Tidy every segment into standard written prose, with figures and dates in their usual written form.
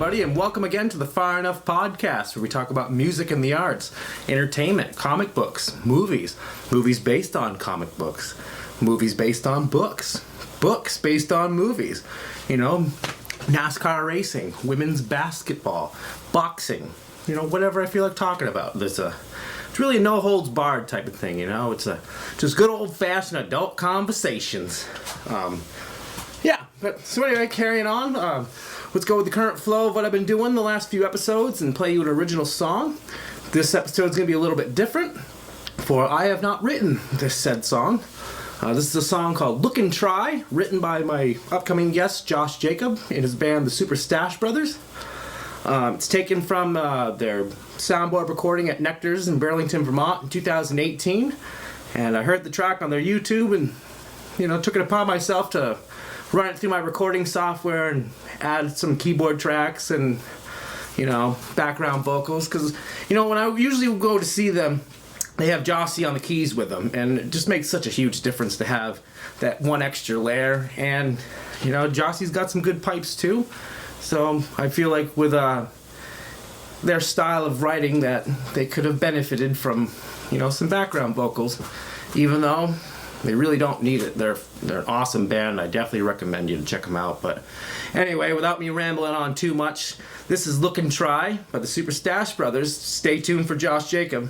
everybody, and welcome again to the FarrEnuFF podcast, where we talk about music and the arts, entertainment, comic books, movies based on comic books, movies based on books based on movies, NASCAR racing, women's basketball, boxing, whatever I feel like talking about. It's really a no holds barred type of thing, It's just good old fashioned adult conversations. So anyway, carrying on. Let's go with the current flow of what I've been doing the last few episodes and play you an original song. This episode's going to be a little bit different, for I have not written this said song. This is a song called Look and Try, written by my upcoming guest, Josh Jakab, and his band, the Super Stash Brothers. It's taken from their soundboard recording at Nectar's in Burlington, Vermont in 2018. And I heard the track on their YouTube and, took it upon myself to run it through my recording software and add some keyboard tracks and, background vocals. Because, when I usually go to see them, they have Jossie on the keys with them, and it just makes such a huge difference to have that one extra layer. And, Jossie's got some good pipes too. So I feel like with their style of writing that they could have benefited from, some background vocals, even though they really don't need it. They're an awesome band. I definitely recommend you to check them out. But anyway, without me rambling on too much, this is Look and Try by the Super Stash Brothers. Stay tuned for Josh Jakab.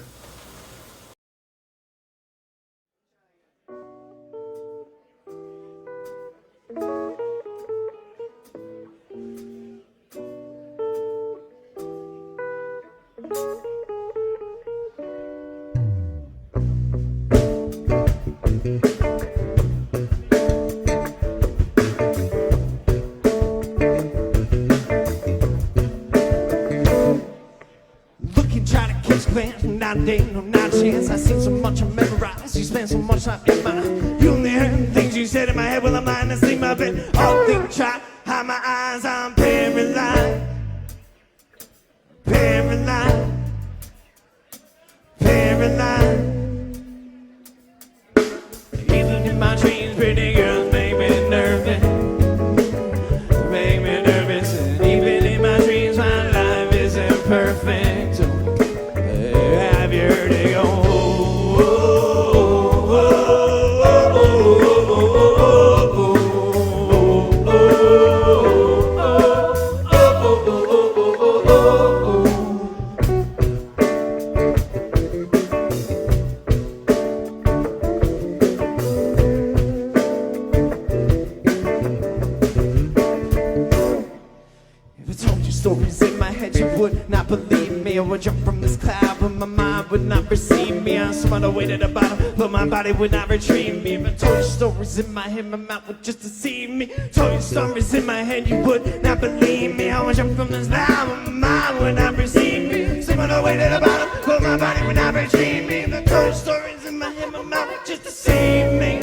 Not day, no, not chance. I seen so much I memorized. You spend so much time in my. You only heard things you said in my head. Well, I'm lying to sleep my bed. All think try, hide my eyes. I'm paralyzed, paralyzed, paralyzed. Even in my dreams, pretty girls make me nervous, make me nervous. And even in my dreams, my life isn't perfect. Stories in my head, you would not believe me. I would jump from this cloud, but my mind would not receive me. I'm some other way to the bottom, but my body would not retrieve me. If I told you stories in my head, my mouth would just deceive me. Told you stories in my head, you would not believe me. I would jump from this cloud, but my mind would not receive me. Some other way to the bottom, but my body would not retrieve me. If I told you stories in my head, my mouth would just deceive me.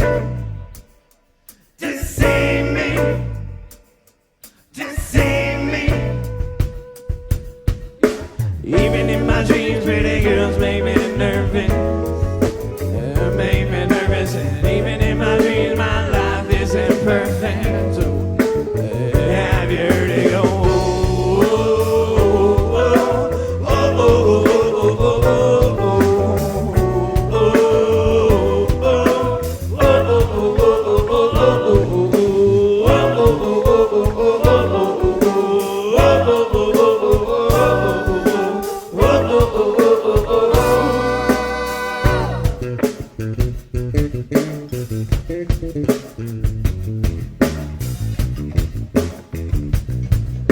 Deceive me. Deceive me. Even in my dreams, pretty girls make me nervous, make me nervous. And even in my dreams, my life isn't perfect. So, have you heard it go?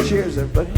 Cheers, everybody.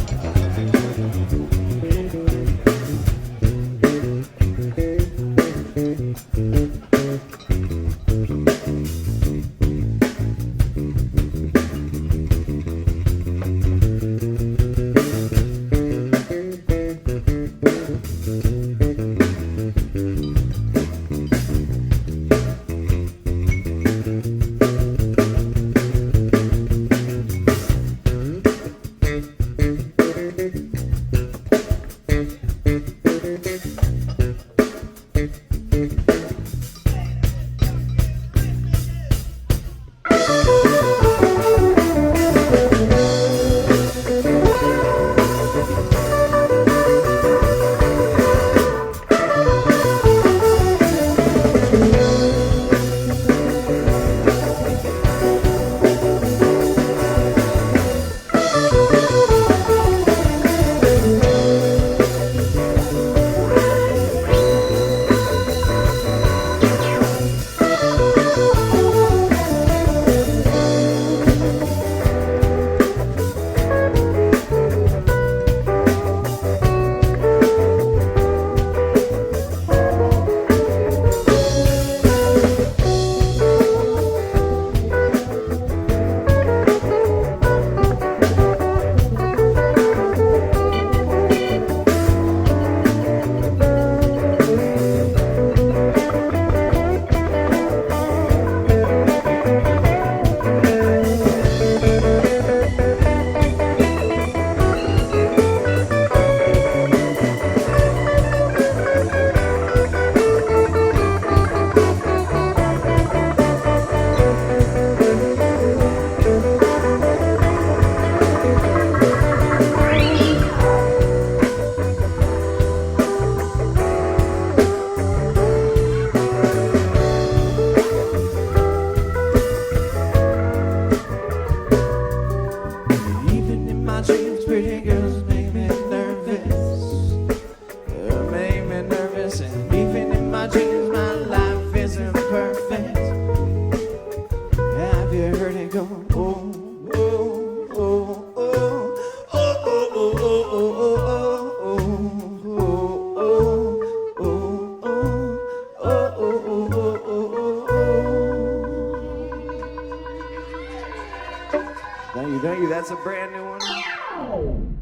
That's a brand new one.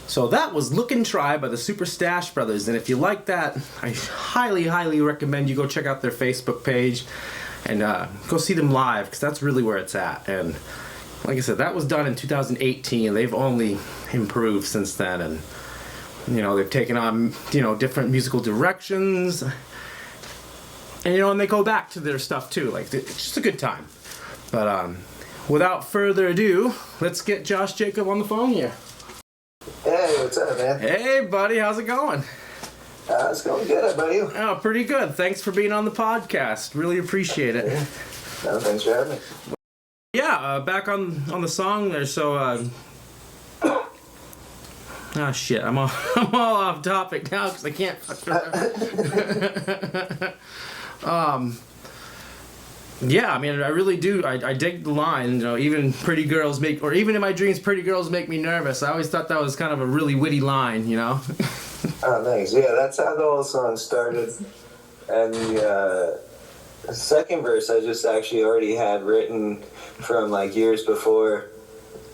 So that was Look and Try by the Super Stash Brothers, and if you like that, I highly, highly recommend you go check out their Facebook page and go see them live, because that's really where it's at. And like I said, that was done in 2018. They've only improved since then, and they've taken on different musical directions, and and they go back to their stuff too. Like, it's just a good time. But without further ado, let's get Josh Jakab on the phone here. Hey, what's up, man? Hey, buddy, how's it going? It's going good. How about you? Oh, pretty good. Thanks for being on the podcast. Really appreciate it. No, thanks for having me. Yeah, back on the song there. So, shit, I'm all off topic now because I can't. Yeah, I mean, I really do. I dig the line, even pretty girls make, or even in my dreams, pretty girls make me nervous. I always thought that was kind of a really witty line, Oh, thanks. Yeah, that's how the whole song started. And the second verse I just actually already had written from like years before.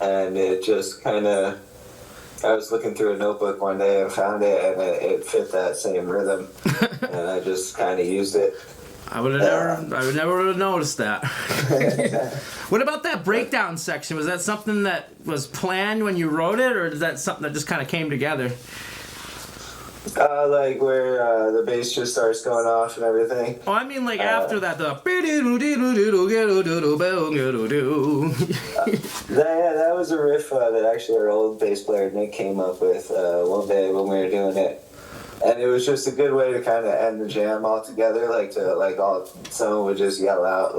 And it just kind of, I was looking through a notebook one day and found it, and it fit that same rhythm. And I just kind of used it. I would never have noticed that. What about that breakdown section? Was that something that was planned when you wrote it, or is that something that just kind of came together? Like where the bass just starts going off and everything. Oh, I mean, like after that, the. That was a riff that actually our old bass player Nick came up with one day when we were doing it. And it was just a good way to kind of end the jam all together, someone would just yell out,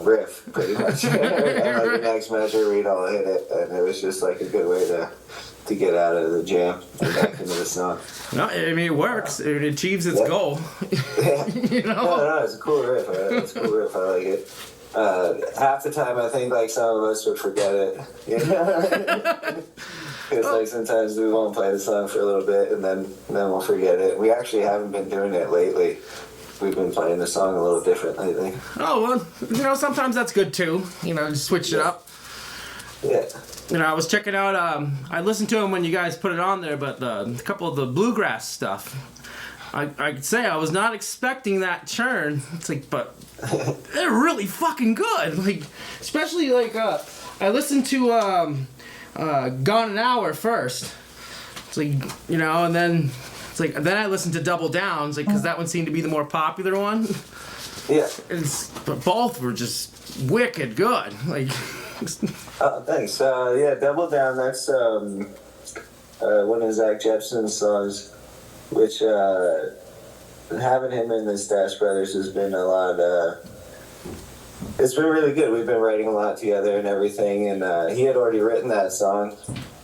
riff, pretty much. And the next measure, we'd all hit it, and it was just, a good way to get out of the jam and back into the song. No, I mean, it works. It achieves its goal. Yeah. No, it's a cool riff. It's a cool riff. I like it. Half the time, I think, some of us would forget it, Because sometimes we won't play the song for a little bit and then we'll forget it. We actually haven't been doing it lately. We've been playing the song a little different lately. Oh, well, sometimes that's good too. Just switch it up. Yeah. I was checking out, I listened to them when you guys put it on there, but a couple of the bluegrass stuff, I could say I was not expecting that churn. It's but they're really fucking good. Especially I listened to, Gone an Hour first. It's and then then I listened to Double Downs, because that one seemed to be the more popular one. Yeah. But both were just wicked good. Oh, thanks. Double Down, that's one of Zach Jepson's songs, which having him in the Stash Brothers has been a lot, it's been really good. We've been writing a lot together and everything, and he had already written that song,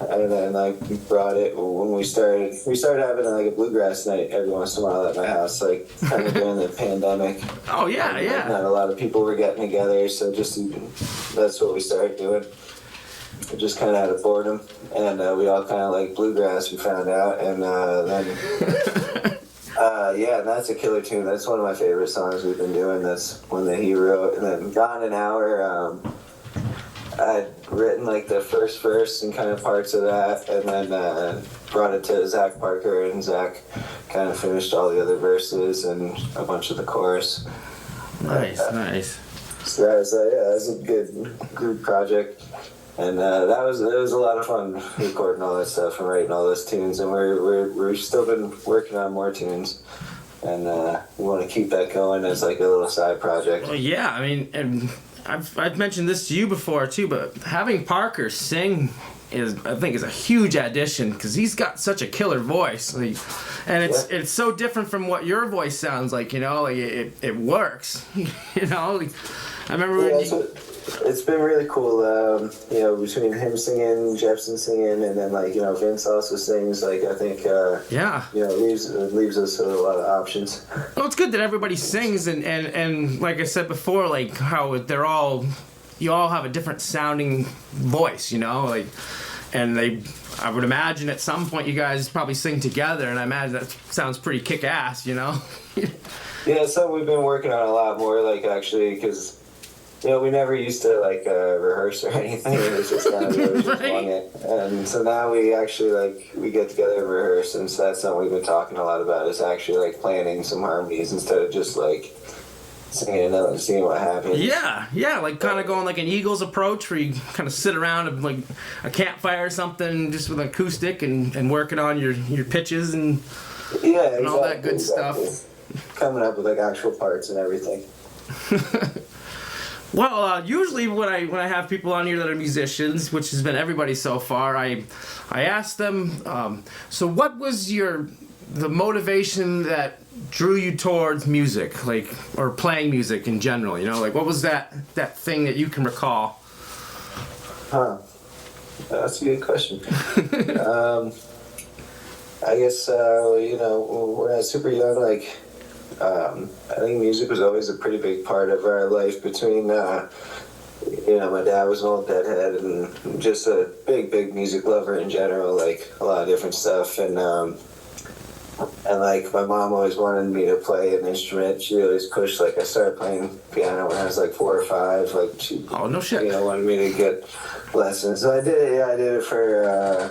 and then I brought it when we started having a bluegrass night every once in a while at my house, kind of during the pandemic. Oh yeah, yeah. Not a lot of people were getting together, so that's what we started doing. We just kind of had a boredom, and we all kind of like bluegrass, we found out, and then and that's a killer tune. That's one of my favorite songs we've been doing. That's one that he wrote. And then Gone an Hour, I'd written the first verse and kind of parts of that, and then brought it to Zach Parker, and Zach kind of finished all the other verses and a bunch of the chorus. Nice, nice. So that was a good group project. And it was a lot of fun recording all that stuff and writing all those tunes, and we've still been working on more tunes, and we want to keep that going as a little side project. Well, yeah, I mean, and I've mentioned this to you before too, but having Parker sing I think is a huge addition, because he's got such a killer voice, and it's so different from what your voice sounds like. It works. I remember it's been really cool, between him singing, Jepson singing, and then Vince also sings. I think leaves us with a lot of options. Well, it's good that everybody sings, and like I said before, how you all have a different sounding voice, and I would imagine at some point you guys probably sing together, and I imagine that sounds pretty kick-ass, Yeah, it's something we've been working on a lot more, actually, because we never used to like rehearse or anything. It was just kind of we just wing it. And so now we actually like we get together and rehearse, and so that's something we've been talking a lot about is actually like planning some harmonies instead of just like singing it out and seeing what happens. Yeah, like kind of going like an Eagles approach where you kind of sit around and like a campfire or something just with an acoustic and working on your pitches and and all that good stuff. Coming up with like actual parts and everything. Well, usually when I have people on here that are musicians, which has been everybody so far, I ask them, so what was the motivation that drew you towards music, like, or playing music in general, like what was that thing that you can recall? That's a good question. I guess, when I was super young, like, I think music was always a pretty big part of our life between, my dad was an old deadhead and just a big music lover in general, like a lot of different stuff. And like my mom always wanted me to play an instrument. She always pushed, like I started playing piano when I was like 4 or 5. Like she, no shit. Wanted me to get lessons. So I did it. Yeah, I did it for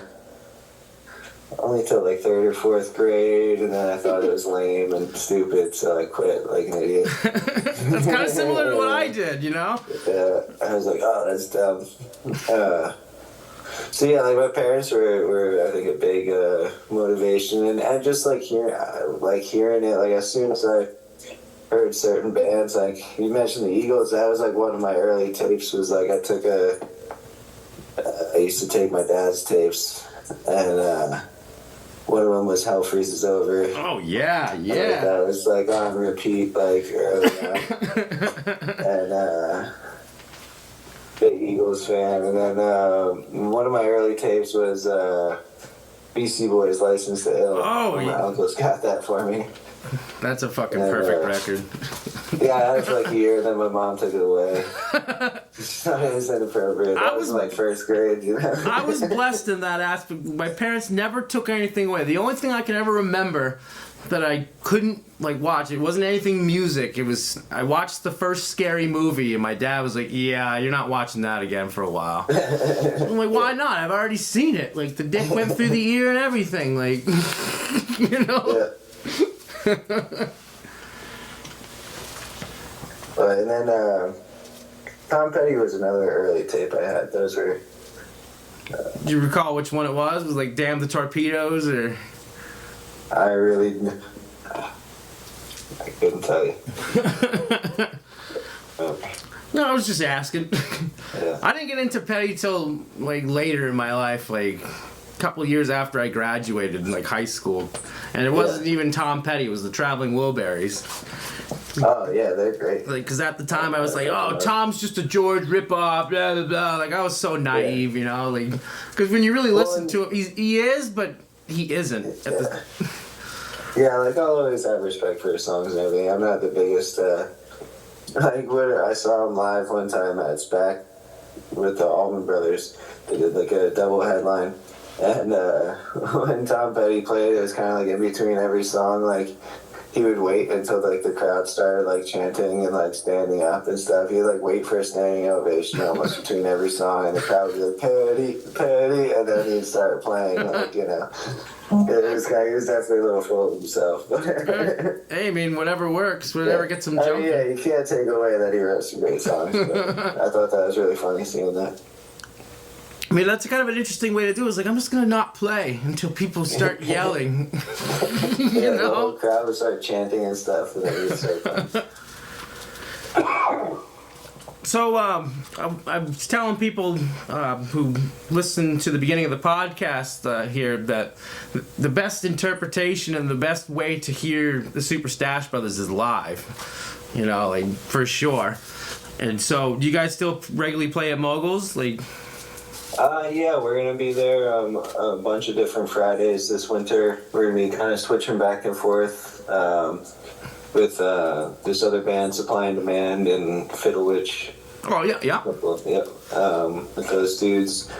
only till like 3rd or 4th grade, and then I thought it was lame and stupid, so I quit like an idiot. That's kind of similar to what I did, Yeah, I was like, oh, that's dumb. So yeah, like my parents were I think a big motivation, and just like hearing it, like as soon as I heard certain bands, like you mentioned the Eagles, that was like one of my early tapes. Was like I used to take my dad's tapes, and one of them was Hell Freezes Over. Oh yeah. That was like on repeat like early on. And big Eagles fan. And then one of my early tapes was BC Boys' License to Ill. Oh, my uncles got that for me. That's a fucking perfect record. Yeah, I had it for like a year, and then my mom took it away. It was inappropriate. That was like 1st grade, I was blessed in that aspect. My parents never took anything away. The only thing I can ever remember that I couldn't like watch, it wasn't anything music. It was I watched the first Scary Movie, and my dad was like, "Yeah, you're not watching that again for a while." I'm like, "Why not? I've already seen it. Like the dick went through the ear and everything. Like, Yeah. And then Tom Petty was another early tape I had. Those were. Do you recall which one it was? Was it like Damn the Torpedoes or? I couldn't tell you. No, I was just asking. Yeah. I didn't get into Petty till like later in my life, like a couple of years after I graduated in like high school, and it wasn't even Tom Petty; it was the Traveling Wilburys. Oh yeah, they're great. Like, cause at the time I was like, "Oh, Tom's just a George ripoff," blah blah blah. Like I was so naive, like, cause when you really listen to him, he is, but he isn't. Yeah, like I'll always have respect for his songs and everything. I'm not the biggest. Like I saw him live one time at SPAC with the Allman Brothers. They did like a double headline, and when Tom Petty played, it was kind of like in between every song, like. He would wait until like the crowd started like chanting and like standing up and stuff. He'd like wait for a standing ovation almost between every song, and the crowd would be like Petty, Petty, and then he'd start playing like It was he was definitely a little full of himself. Hey, I mean, whatever works, whatever gets him jumping. Yeah, you can't take away that he wrote some great songs. But I thought that was really funny seeing that. I mean, that's kind of an interesting way to do it. It's like, I'm just going to not play until people start yelling. The whole crowd would start chanting and stuff. And then we'd start So, I was telling people who listen to the beginning of the podcast here that the best interpretation and the best way to hear the Super Stash Brothers is live. Like, for sure. And so, do you guys still regularly play at Moguls? Like... Yeah, we're going to be there a bunch of different Fridays this winter. We're going to be kind of switching back and forth with this other band, Supply and Demand, and Fiddle Witch. Oh, yeah. Yep, with those dudes.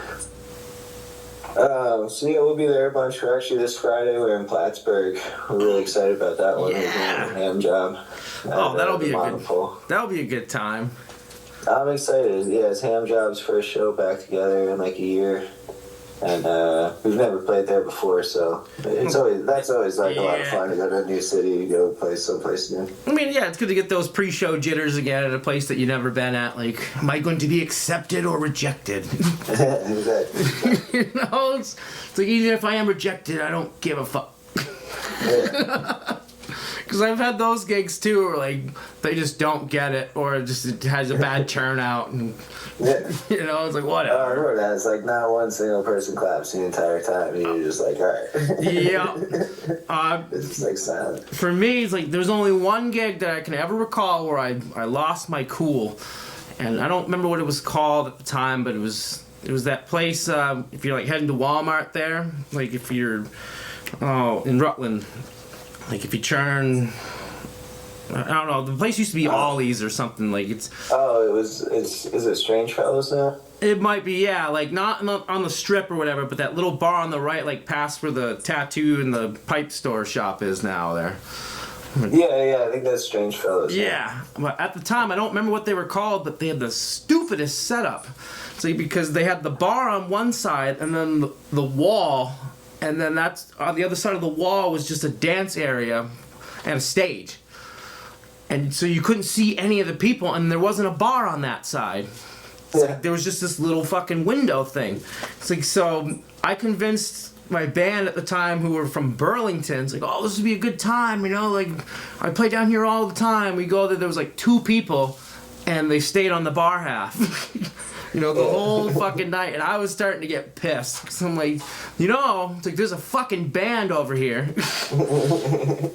So, yeah, we'll be there a bunch. We're actually this Friday, we're in Plattsburgh. We're really excited about that one. Yeah. We're doing a ham job. That'll be a good time. I'm excited. Yeah, it's Ham Job's first show back together in like a year. And we've never played there before, so that's always like a lot of fun to go to a new city, go play someplace new. I mean, yeah, it's good to get those pre-show jitters again at a place that you've never been at. Like, am I going to be accepted or rejected? Exactly. You know, it's like even if I am rejected, I don't give a fuck. Yeah. Because I've had those gigs too, where like they just don't get it, or it has a bad turnout, and Yeah. you know, it's like I whatever. remember that. It's like not one single person claps the entire time, and you're just like, all right. Yeah. It's just like silent. For me, it's like there's only one gig that I can ever recall where I lost my cool, and I don't remember what it was called at the time, but it was that place. If you're like heading to Walmart there, like if you're in Rutland, like if you turn. I don't know. The place used to be Ollie's or something. Like it's. Oh, is it Strange Fellows now? It might be, yeah. Like not on the strip or whatever, but that little bar on the right, like past where the tattoo and the pipe store shop is now. There. Yeah. I think that's Strange Fellows. Yeah, but at the time I don't remember what they were called, but they had the stupidest setup. See, because they had the bar on one side and then the wall, and then that's on the other side of the wall was just a dance area and a stage. And so you couldn't see any of the people, and there wasn't a bar on that side. It's like there was just this little fucking window thing. It's like, so I convinced my band at the time, who were from Burlington, it's like, oh, this would be a good time, you know, like, I play down here all the time. We go there was like 2 people, and they stayed on the bar half. You know, the whole fucking night, and I was starting to get pissed. Cause I'm like, you know, it's like there's a fucking band over here.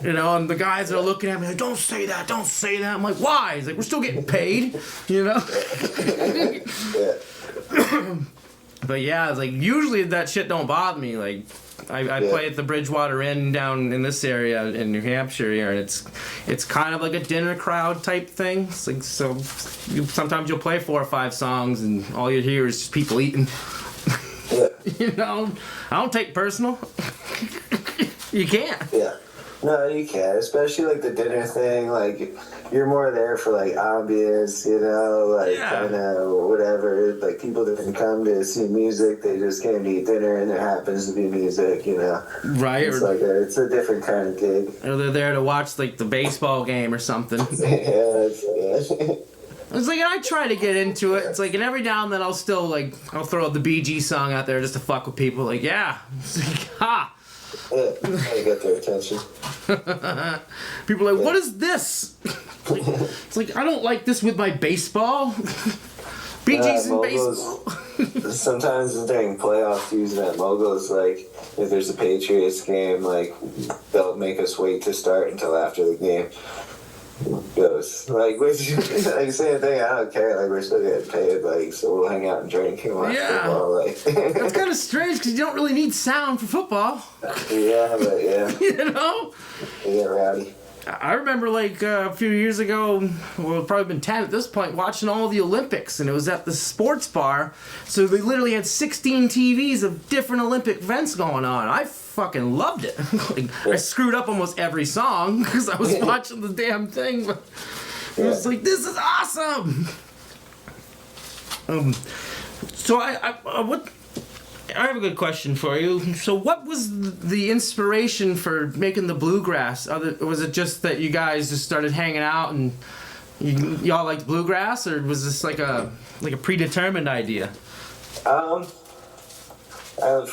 You know, and the guys are looking at me like, don't say that. I'm like, why? He's like, we're still getting paid, you know? But yeah, it's like, usually that shit don't bother me. Like, I play at the Bridgewater Inn down in this area in New Hampshire here, and it's kind of like a dinner crowd type thing. It's like, so sometimes you'll play 4 or 5 songs, and all you hear is just people eating. Yeah. You know, I don't take personal. You can't. Yeah. No, you can't. Especially like the dinner thing. Like, you're more there for like ambience, you know, like kind of whatever. Like, people didn't come to see music; they just came to eat dinner, and there happens to be music, you know. Right. It's like it's a different kind of gig. Or they're there to watch like the baseball game or something. Yeah. It's like, and I try to get into it. It's like, and every now and then I'll throw the Bee Gees song out there just to fuck with people. Like, yeah, it's like, ha. Yeah, gotta get their attention. People are like, what is this? It's like, I don't like this with my baseball. Bee Gees and baseball. Sometimes during playoff season at Moguls, like, if there's a Patriots game, like, they'll make us wait to start until after the game goes. Like, like, same thing, I don't care. Like, we're still getting paid, like, so we'll hang out and drink and watch football. Like, that's kind of strange because you don't really need sound for football. Yeah, but yeah. You know? You get rowdy. I remember like a few years ago, well, it's probably been 10 at this point, watching all the Olympics, and it was at the sports bar. So they literally had 16 TVs of different Olympic events going on. I fucking loved it. Like, I screwed up almost every song because I was watching the damn thing. But it was like, this is awesome. So I have a good question for you. So what was the inspiration for making the bluegrass? Was it just that you guys just started hanging out and y'all liked bluegrass, or was this like a predetermined idea?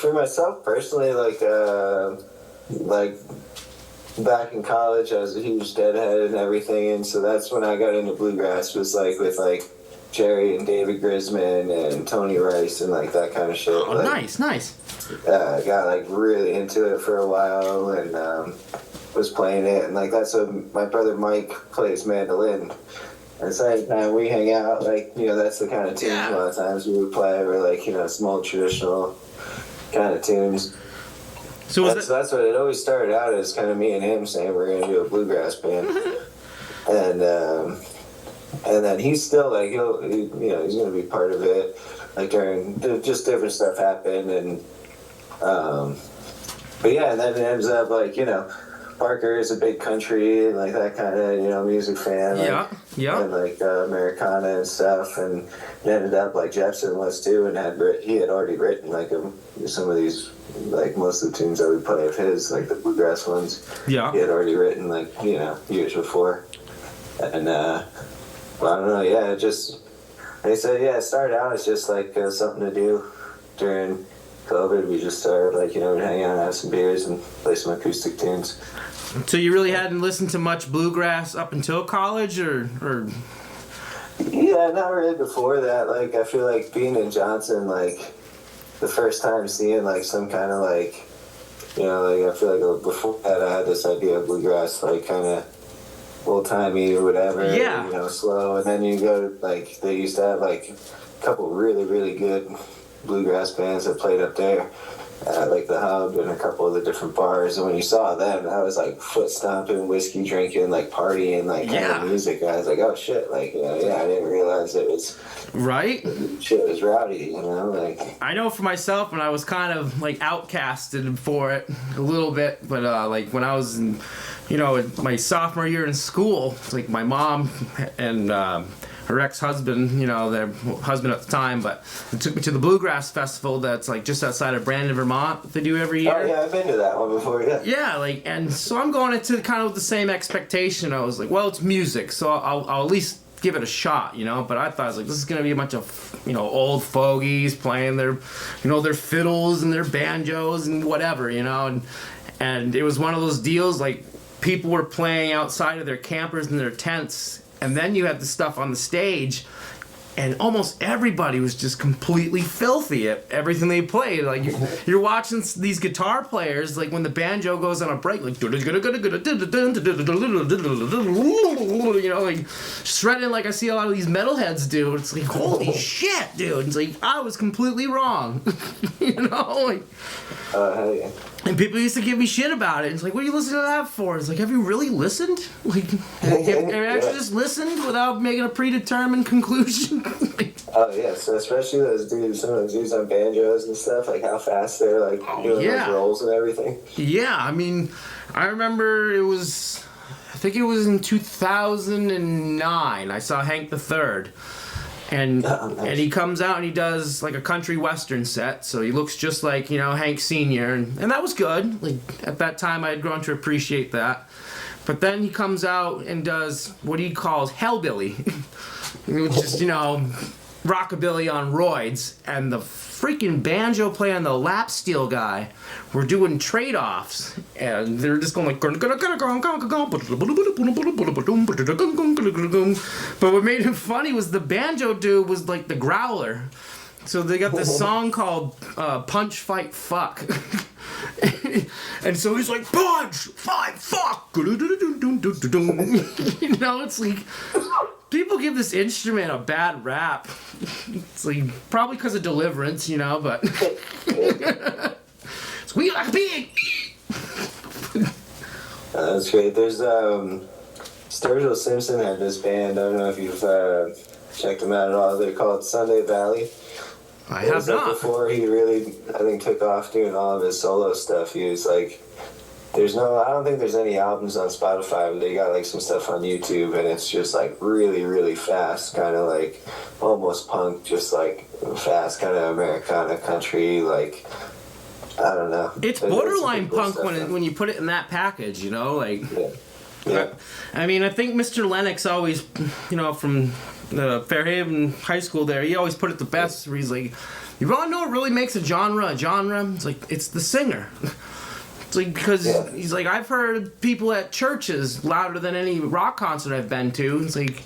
For myself personally, like back in college, I was a huge Deadhead and everything, and so that's when I got into bluegrass, was like with like Jerry and David Grisman and Tony Rice and like that kind of shit. Oh, like, nice. I got like really into it for a while and was playing it, and like that's what my brother Mike plays mandolin. And so anytime we hang out, like, you know, that's the kind of tunes a lot of times we would play, or like, you know, small traditional kind of tunes. So that's what it always started out as, kind of me and him saying we're gonna do a bluegrass band. And then he's still like he's gonna be part of it. Like during just different stuff happened, and but yeah, and then it ends up like, you know, Parker is a big country and like that kind of music fan. Like, yeah. And like Americana and stuff, and it ended up like Jepsen was too, and he had already written like some of these, like most of the tunes that we play of his, like the bluegrass ones. Yeah. He had already written like years before, and well, I don't know. Yeah, it just they said it started out as just like something to do during COVID. We just started like we'd hang out and have some beers and play some acoustic tunes. So you really hadn't listened to much bluegrass up until college, or? Yeah, not really before that. Like I feel like being in Johnson, like the first time seeing like some kind of like I feel like before that I had this idea of bluegrass like kind of old-timey or whatever, slow, and then you go like they used to have like a couple really, really good bluegrass bands that played up there, like the Hub and a couple of the different bars, and when you saw them, I was like foot stomping, whiskey drinking, like partying, like kind of music. I was like, oh shit, like I didn't realize it was right. Shit was rowdy, like. I know for myself when I was kind of like outcasted for it a little bit, but like when I was in, my sophomore year in school, like my mom and her ex-husband, their husband at the time, but they took me to the Bluegrass Festival that's like just outside of Brandon, Vermont, that they do every year. Oh yeah, I've been to that one before, yeah. Yeah, like, and so I'm going into kind of the same expectation. I was like, well, it's music, so I'll at least give it a shot, but I thought, I was like, this is going to be a bunch of, old fogies playing their, their fiddles and their banjos and whatever, and it was one of those deals, like, people were playing outside of their campers and their tents, and then you had the stuff on the stage, and almost everybody was just completely filthy at everything they played. Like, you're watching these guitar players, like, when the banjo goes on a break, like, like, shredding like I see a lot of these metalheads do. It's like, holy shit, dude. It's like, I was completely wrong. Like... hell yeah. And people used to give me shit about it. It's like, what are you listening to that for? It's like, have you really listened? Like, have you actually just listened without making a predetermined conclusion? Oh yeah, so especially those dudes, some of those dudes on banjos and stuff, like how fast they're like doing those rolls and everything. Yeah, I mean, I remember I think it was in 2009, I saw Hank the Third. And and he comes out and he does like a country western set, so he looks just like Hank Sr. and that was good. Like at that time, I had grown to appreciate that. But then he comes out and does what he calls hellbilly, which is rockabilly on roids, and the freaking banjo player and the lap steel guy were doing trade-offs, and they're just going like, but what made him funny was the banjo dude was like the growler. So they got this song called Punch, Fight, Fuck. And so he's like, punch, fight, fuck. It's like, people give this instrument a bad rap. It's like, probably because of Deliverance, but. Squeak like a pig. That's great. There's, Sturgill Simpson had this band. I don't know if you've checked them out at all. They're called Sunday Valley. I have not. Before he really, I think, took off doing all of his solo stuff, he was like, I don't think there's any albums on Spotify, but they got like some stuff on YouTube, and it's just like really, really fast, kind of like almost punk, just like fast, kind of Americana country, like, I don't know. It's borderline punk when you put it in that package, like. Yeah. I mean, I think Mr. Lennox always, from the Fairhaven High School there, he always put it the best, where he's like, you want to know what really makes a genre? It's like, it's the singer. It's like, because he's like, I've heard people at churches louder than any rock concert I've been to. It's like,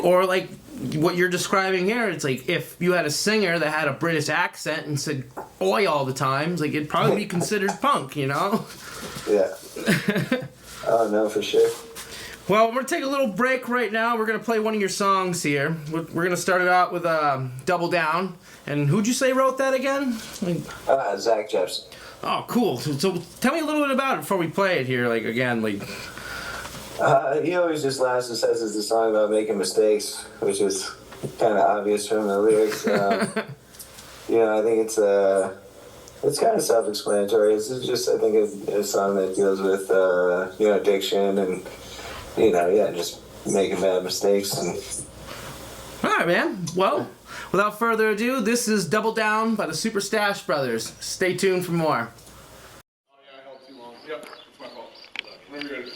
or like what you're describing here, it's like if you had a singer that had a British accent and said oi all the time, it's like it'd probably be considered punk, Yeah. Oh, no, for sure. Well, we're going to take a little break right now. We're going to play one of your songs here. We're going to start it out with Double Down. And who'd you say wrote that again? Zach Jepsen. Oh, cool. So tell me a little bit about it before we play it here, He always just laughs and says it's a song about making mistakes, which is kind of obvious from the lyrics. I think it's It's kind of self-explanatory. It's just, I think, a song that deals with, addiction and, just making bad mistakes. And All right, man. Well, without further ado, this is Double Down by the Super Stash Brothers. Stay tuned for more. Oh yeah, I held too long. Yep, it's my fault. Whenever you're ready.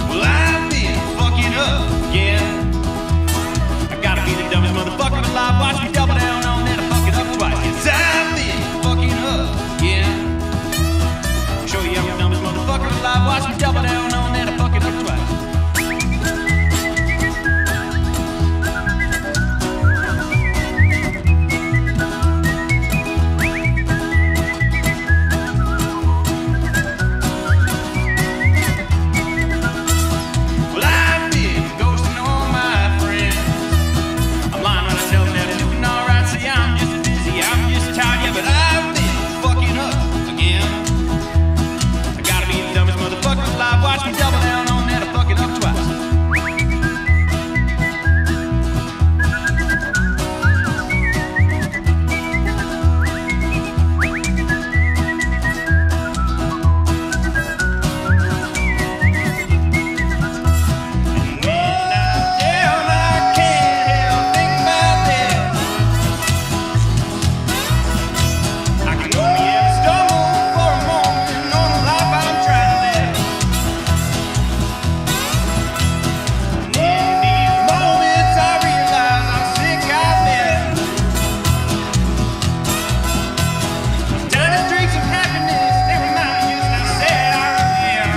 Well, I've been fucking up again. I gotta be the dumbest motherfucker alive. Watch me double down on that. I fuck it up twice. Yes, I've been fucking up again. Show you I'm the dumbest motherfucker alive. Watch me double down on that. I fuck it up twice. Well, I've been ghosting all my friends. I'm lying when I tell them that I'm doing alright. See, I'm just busy, I'm just tired, yeah, but I've been fucking up again. I gotta be the dumbest motherfucker alive. Watch me double down on that. I fuck it up twice. And when I'm down, I can't help thinking about them. I can only ever stumble for a moment on the life I'm trying to live. And in these moments, I realize how sick I've been. These tiny streaks of happiness, they remind me just how sad I really am.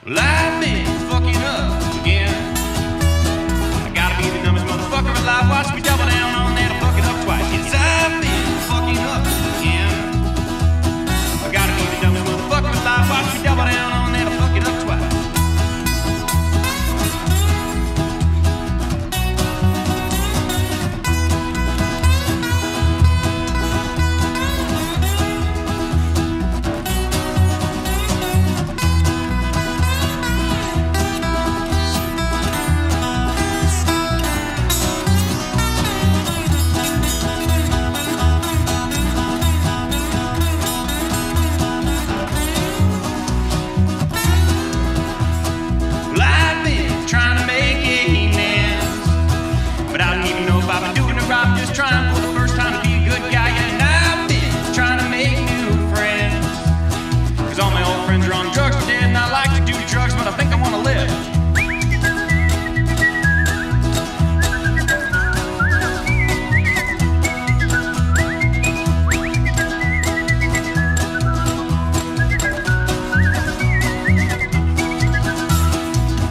Well, I've been fucking up again. I gotta be the dumbest motherfucker alive. Watch me double down on that. I fuck it up twice. Yes, I've been fucking up again. I gotta be the dumbest motherfucker alive. Watch me double down on that. I fuck it up twice. Well, I've been trying to make amends, but I don't even know if I've been doing it right. I'm just trying for the first time to be a good guy. And I've been trying to make new friends, 'cause all my old friends are on drugs or dead. And I like to do drugs, but I think I want to live.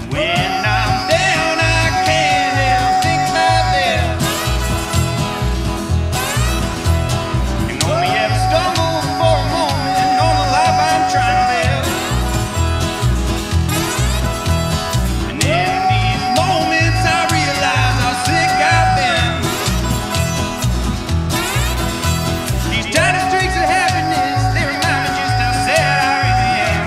When I'm down, I can't help thinking about them. And only ever stumble for a moment on the life I'm trying to live. And in these moments, I realize how sick I've been. These tiny streaks of happiness, they remind me just how sad I really am.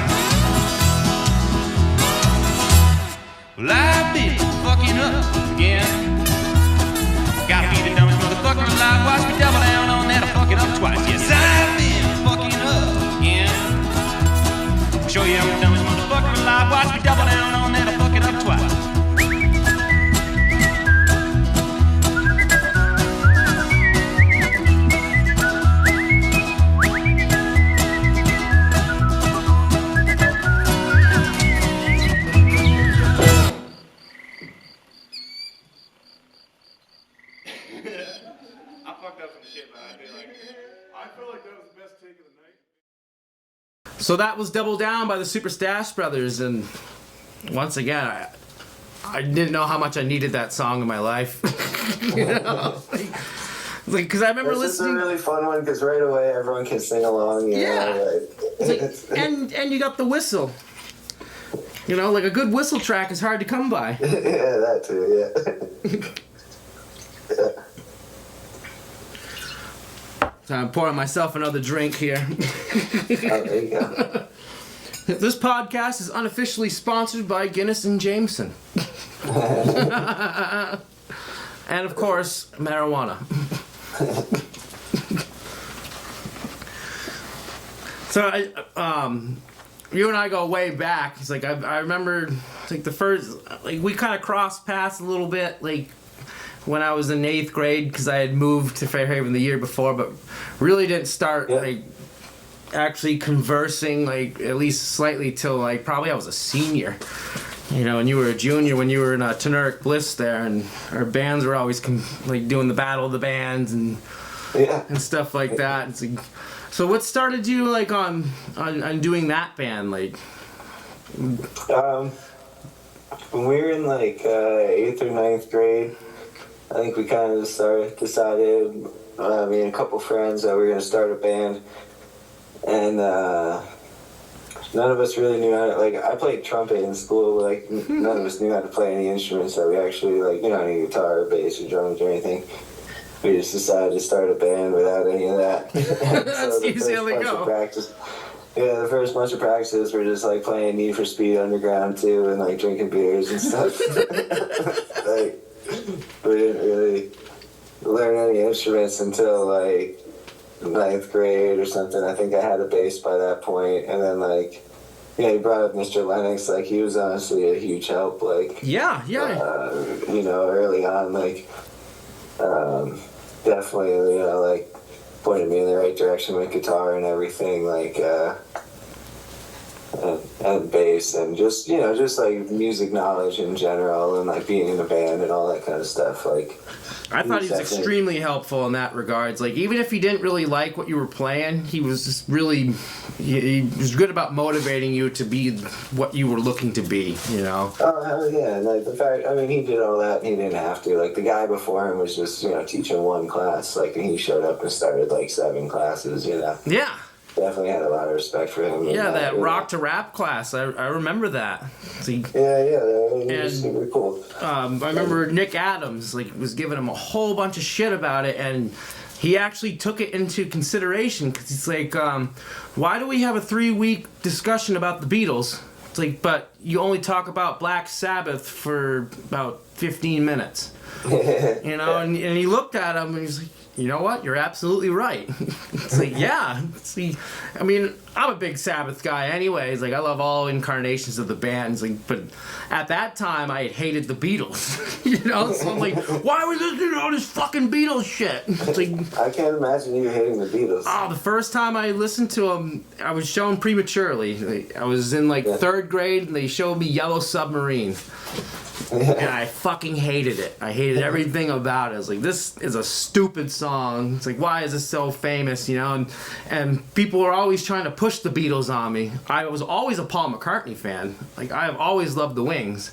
Well, I've been fucking up again. Gotta be the dumbest motherfucker alive. Watch me double down on that. I fuck it up twice. Yes, I've been fucking up again. Show you I'm the dumbest motherfucker alive. Watch me double down on that. I fuck it up twice. I fucked up some shit, but I feel like that was the best take of the night. So that was Double Down by the Super Stash Brothers, and once again, I didn't know how much I needed that song in my life. You know? Like, because I remember this listening. is a really fun one because right away everyone can sing along. Yeah. Like, and you got the whistle. You know, like a good whistle track is hard to come by. yeah, that too. Yeah. So I'm pouring myself another drink here. Oh, there you go. This podcast is unofficially sponsored by Guinness and Jameson. And of course, marijuana. So you and I go way back. It's like I remember like the first, like we kind of crossed paths a little bit, like when I was in 8th grade, because I had moved to Fairhaven the year before, but really didn't start like actually conversing like at least slightly till like probably I was a senior. You know, and you were a junior when you were in Teneric Bliss there, and our bands were always like doing the battle of the bands and stuff like that. It's like, so what started you like on doing that band, like? When we were in like 8th or 9th grade, I think we kind of decided, me and a couple friends, that we were going to start a band. And none of us really knew how to, like, I played trumpet in school, but like none of us knew how to play any instruments that we actually, like, any guitar or bass or drums or anything. We just decided to start a band without any of that. That's usually how they go. The first bunch of practices were just like playing Need for Speed Underground 2 and like drinking beers and stuff. Like, we didn't really learn any instruments until like 9th grade or something. I think I had a bass by that point, and then like, you brought up Mr. Lennox. Like, he was honestly a huge help. Like, early on, like, definitely, like, pointed me in the right direction with guitar and everything, like, and bass, and just like music knowledge in general, and like being in a band and all that kind of stuff. Like, I thought he was extremely helpful in that regards. Like, even if he didn't really like what you were playing, he was just really, he was good about motivating you to be what you were looking to be, you know? Oh, hell yeah. And like, the fact, he did all that and he didn't have to. Like, the guy before him was just, teaching one class. Like, and he showed up and started like 7 classes, Yeah. Definitely had a lot of respect for him. Yeah, that rock to rap class. I remember that. See, it was super cool. I remember Nick Adams was giving him a whole bunch of shit about it, and he actually took it into consideration, because he's like, why do we have a 3-week discussion about the Beatles? It's like, but you only talk about Black Sabbath for about 15 minutes. And he looked at him and he's like, you know what? You're absolutely right. It's like, yeah. See, I'm a big Sabbath guy anyways. Like, I love all incarnations of the bands. Like, but at that time, I had hated the Beatles. So I'm like, why are we listening to all this fucking Beatles shit? It's like, I can't imagine you hating the Beatles. Oh, the first time I listened to them, I was shown prematurely. Like, I was in like 3rd grade, and they showed me Yellow Submarine. And I fucking hated it. I hated everything about it. I was like, this is a stupid song. It's like, why is this so famous, And people were always trying to push the Beatles on me. I was always a Paul McCartney fan. Like, I have always loved the Wings.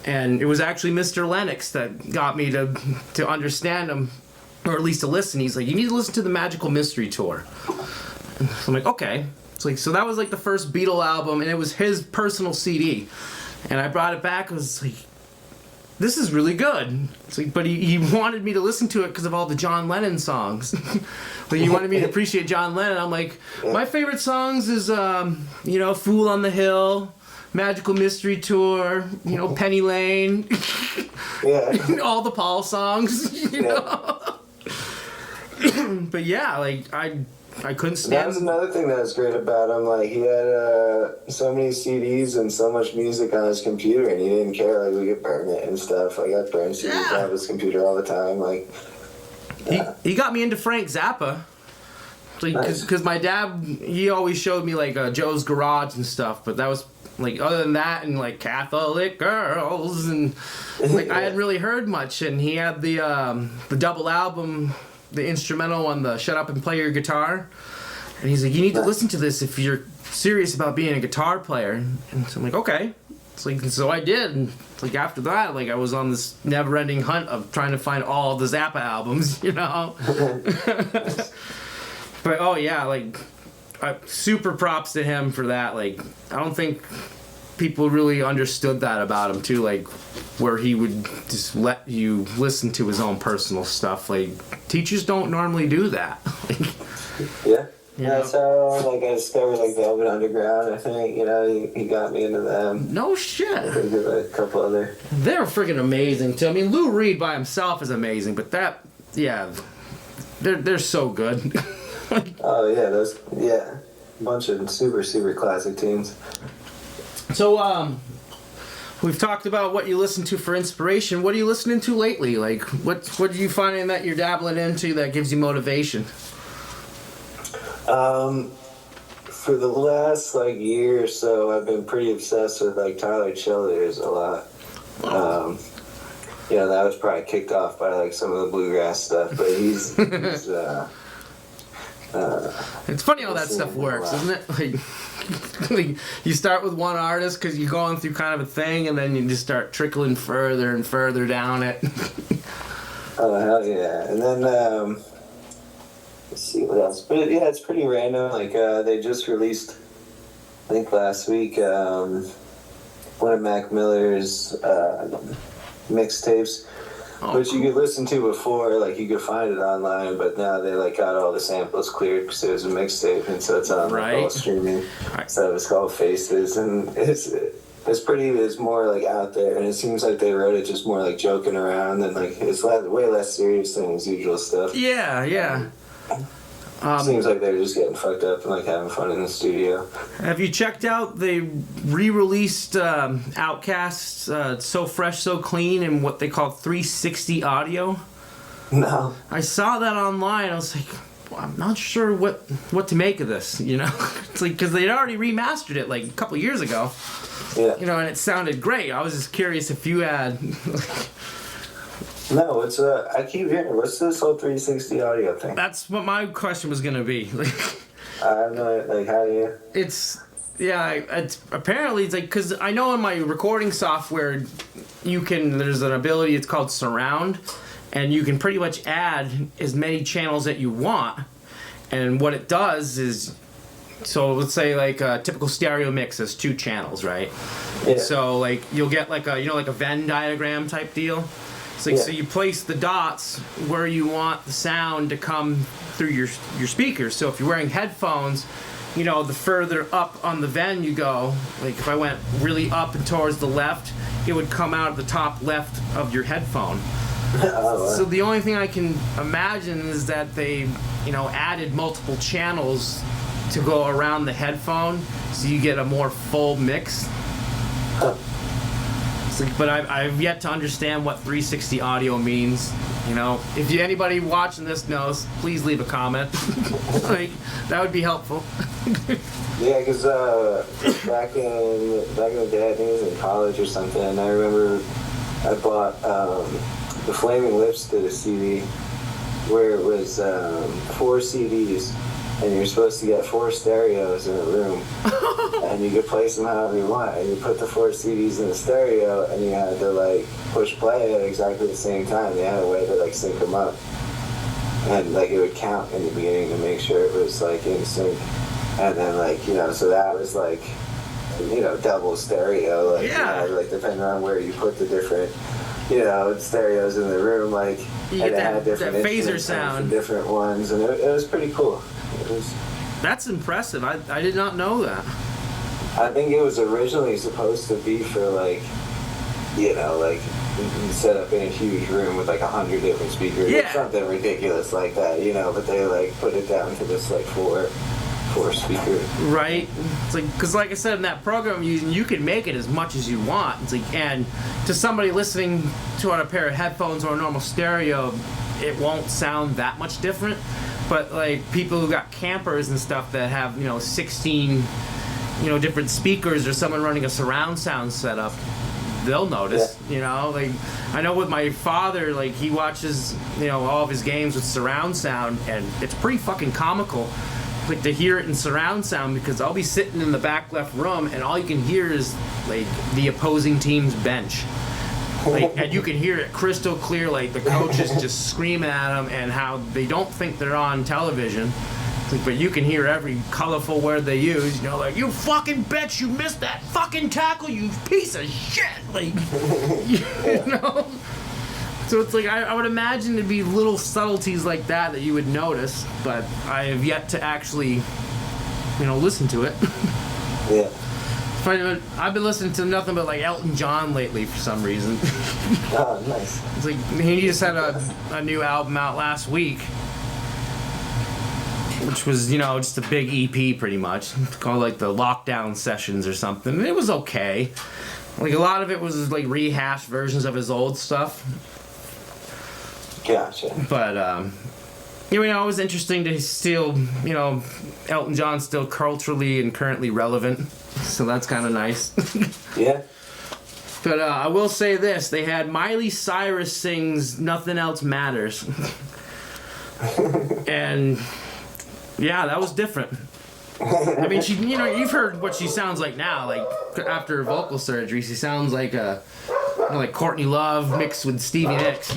And it was actually Mr. Lennox that got me to understand them, or at least to listen. He's like, you need to listen to the Magical Mystery Tour. So I'm like, okay. It's like, so that was like the first Beatle album, and it was his personal CD. And I brought it back and was like, this is really good. It's like, but he wanted me to listen to it because of all the John Lennon songs. Like, he wanted me to appreciate John Lennon. I'm like, my favorite songs is, Fool on the Hill, Magical Mystery Tour, Penny Lane. All the Paul songs, But yeah, like, I couldn't stand. That was another thing that was great about him. Like, he had so many CDs and so much music on his computer, and he didn't care. Like, we could burn it and stuff. Like, I burned CDs out of his computer all the time. Like, he got me into Frank Zappa. Because my dad, he always showed me like Joe's Garage and stuff, but that was like, other than that, and like Catholic Girls, and like I hadn't really heard much. And he had the double album, the instrumental on the Shut Up and Play Your Guitar, and he's like, you need to listen to this if you're serious about being a guitar player. And so I'm like, okay. It's like, so I did, and like after that, like I was on this never-ending hunt of trying to find all the Zappa albums, But oh yeah, like super props to him for that. Like, I don't think people really understood that about him too. Like, where he would just let you listen to his own personal stuff. Like, teachers don't normally do that. Yeah. You That's how like I discovered like Velvet Underground. I think he got me into them. No shit. I think there's like a couple other. They're freaking amazing too. I mean, Lou Reed by himself is amazing, but they're so good. Oh yeah, a bunch of super classic tunes. So we've talked about what you listen to for inspiration. What are you listening to lately? Like, what are you finding that you're dabbling into that gives you motivation? For the last like year or so, I've been pretty obsessed with like Tyler Childers a lot. That was probably kicked off by like some of the bluegrass stuff, but he's it's funny how that stuff works, isn't it? Like you start with one artist because you're going through kind of a thing, and then you just start trickling further and further down it. Oh hell yeah! And then let's see what else. But yeah, it's pretty random. Like they just released, I think last week, one of Mac Miller's mixtapes, which you could listen to before. Like you could find it online, but now they like got all the samples cleared because it was a mixtape, and so it's on like, all streaming. So it's called Faces, and it's more like out there, and it seems like they wrote it just more like joking around, and like it's way less serious than his usual stuff. Yeah. Seems like they're just getting fucked up and like having fun in the studio. Have you checked out the re-released Outkast's So Fresh, So Clean and what they call 360 audio? No. I saw that online. I was like, well, I'm not sure what to make of this, It's like, because they'd already remastered it like a couple years ago. Yeah. And it sounded great. I was just curious if you had... No, I keep hearing, what's this whole 360 audio thing? That's what my question was going to be. I don't know, like, how do you... It's apparently, it's like, because I know in my recording software, there's an ability, it's called Surround, and you can pretty much add as many channels that you want. And what it does is, so let's say like a typical stereo mix has 2 channels, right? Yeah. So like, you'll get like a Venn diagram type deal. So you place the dots where you want the sound to come through your speakers. So if you're wearing headphones, the further up on the Venn you go, like if I went really up and towards the left, it would come out of the top left of your headphone. Oh, wow. So the only thing I can imagine is that they, added multiple channels to go around the headphone so you get a more full mix. Huh. But I've yet to understand what 360 audio means. If anybody watching this knows, please leave a comment. Like, that would be helpful. Yeah, because back in the day, I think it was in college or something, and I remember I bought the Flaming Lips did a CD where it was 4 CDs, and you're supposed to get 4 stereos in a room, and you could place them however you want, and you put the 4 CDs in the stereo, and you had to like push play at exactly the same time. They had a way to like sync them up, and like it would count in the beginning to make sure it was like in sync, and then like so that was like double stereo, like like depending on where you put the different stereos in the room, like you and get it had different that phaser instruments sound from different ones, and it was pretty cool. That's impressive. I did not know that. I think it was originally supposed to be for like set up in a huge room with like 100 different speakers or something ridiculous like that, but they like put it down to this like four speaker. Right. It's like, because like I said in that program, you can make it as much as you want. It's like, and to somebody listening to on a pair of headphones or a normal stereo, it won't sound that much different. But like people who got campers and stuff that have 16 different speakers or someone running a surround sound setup, they'll notice. Like I know with my father, like he watches all of his games with surround sound, and it's pretty fucking comical like to hear it in surround sound, because I'll be sitting in the back left room and all you can hear is like the opposing team's bench. Like, and you can hear it crystal clear, like the coach is just screaming at them and how they don't think they're on television. But you can hear every colorful word they use, you know, like, you fucking bitch, you missed that fucking tackle, you piece of shit, like, you know? So it's like, I would imagine there'd be little subtleties like that you would notice, but I have yet to actually, you know, listen to it. Yeah. I've been listening to nothing but, like, Elton John lately for some reason. Oh, nice. It's like, he just had a new album out last week, which was, you know, just a big EP pretty much. It's called, like, the Lockdown Sessions or something. It was okay. Like, a lot of it was, like, rehashed versions of his old stuff. Gotcha. But, you know, it was interesting to still, you know, Elton John's still culturally and currently relevant. So that's kind of nice. Yeah. But I will say this. They had Miley Cyrus sings Nothing Else Matters. And, yeah, that was different. I mean, she, you know, you've heard what she sounds like now. Like, after vocal surgery, she sounds like like Courtney Love mixed with Stevie Nicks.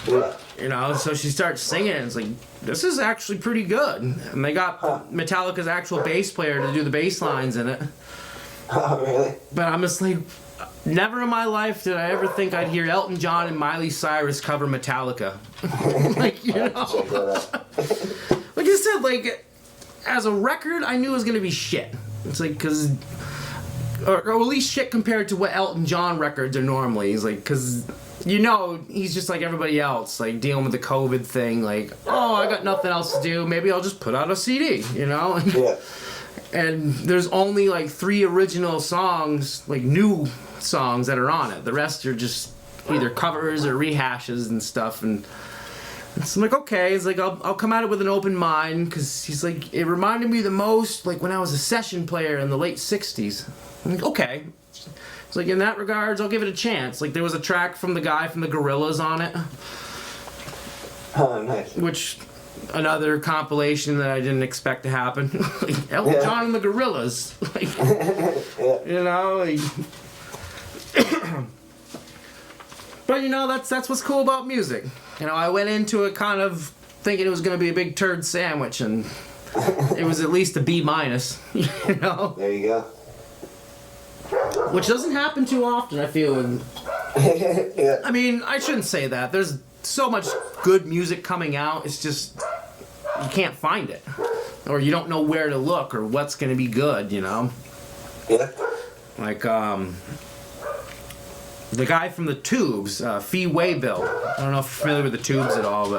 Yeah. You know, so she starts singing, and it's like, this is actually pretty good. And they got Metallica's actual bass player to do the bass lines in it. Oh, really? But I'm just like, never in my life did I ever think I'd hear Elton John and Miley Cyrus cover Metallica. Like, you know. Check that out. Like I said, like, as a record, I knew it was going to be shit. It's like, because, or at least shit compared to what Elton John records are normally. He's like, because, you know, he's just like everybody else, like, dealing with the COVID thing, like, oh, I got nothing else to do, maybe I'll just put out a CD, you know? Yeah. And there's only, like, 3 original songs, like, new songs that are on it. The rest are just either covers or rehashes and stuff, and so I'm like, okay, it's like, I'll come at it with an open mind, because he's like, it reminded me the most, like, when I was a session player in the late 60s. I'm like, okay. It's like, in that regards, I'll give it a chance. Like, there was a track from the guy from the Gorillaz on it. Oh, nice. Which, another compilation that I didn't expect to happen. Like, Elton John and the Gorillaz. Like, you know, like, but, you know, that's what's cool about music. You know, I went into it kind of thinking it was going to be a big turd sandwich, and it was at least a B-, you know? There you go. Which doesn't happen too often, I feel. And, Yeah. I mean, I shouldn't say that. There's so much good music coming out, it's just, you can't find it. Or you don't know where to look or what's going to be good, you know? Yeah. Like, the guy from the Tubes, Fee Waybill. I don't know if you're familiar with the Tubes at all,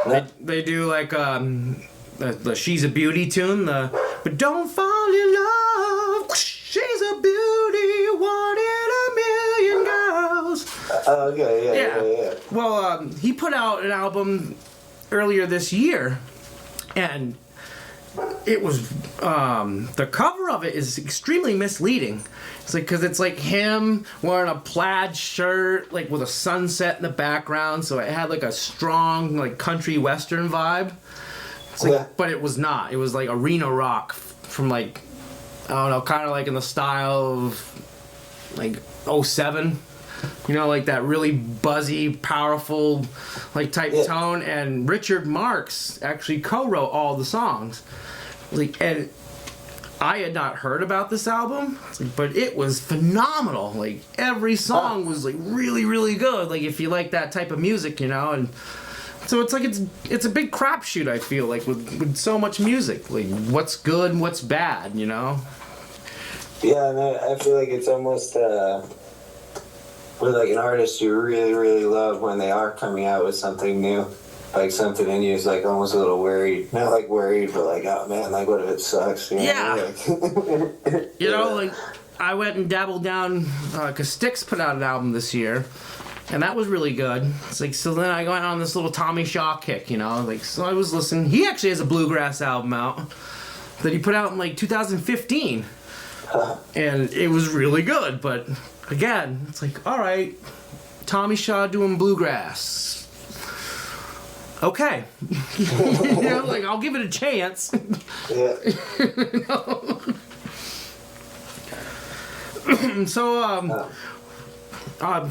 but they do like the She's a Beauty tune, but don't fall in love. She's a beauty, one in a million girls. Okay, yeah. Well, he put out an album earlier this year, and it was the cover of it is extremely misleading. It's like, because it's like him wearing a plaid shirt, like with a sunset in the background, so it had like a strong like country western vibe. It's like, but it was not. It was like arena rock from like, I don't know, kind of like in the style of like 07. You know, like that really buzzy, powerful, like type tone. And Richard Marx actually co-wrote all the songs. Like, and I had not heard about this album, but it was phenomenal. Like, every song was like really, really good. Like, if you like that type of music, you know. And so it's like it's a big crapshoot. I feel like with so much music, like what's good and what's bad, you know. Yeah, and I feel like it's almost with like an artist you really, really love when they are coming out with something new. Like something in you is like almost a little worried. Not like worried, but like, oh man, like what if it sucks? You know? Yeah. Like, you know, like I went and dabbled down, because Styx put out an album this year, and that was really good. It's like, so then I went on this little Tommy Shaw kick, you know, like, so I was listening. He actually has a bluegrass album out that he put out in like 2015, and it was really good. But again, it's like, all right, Tommy Shaw doing bluegrass. Okay. You know, like, I'll give it a chance. yeah. You know? So,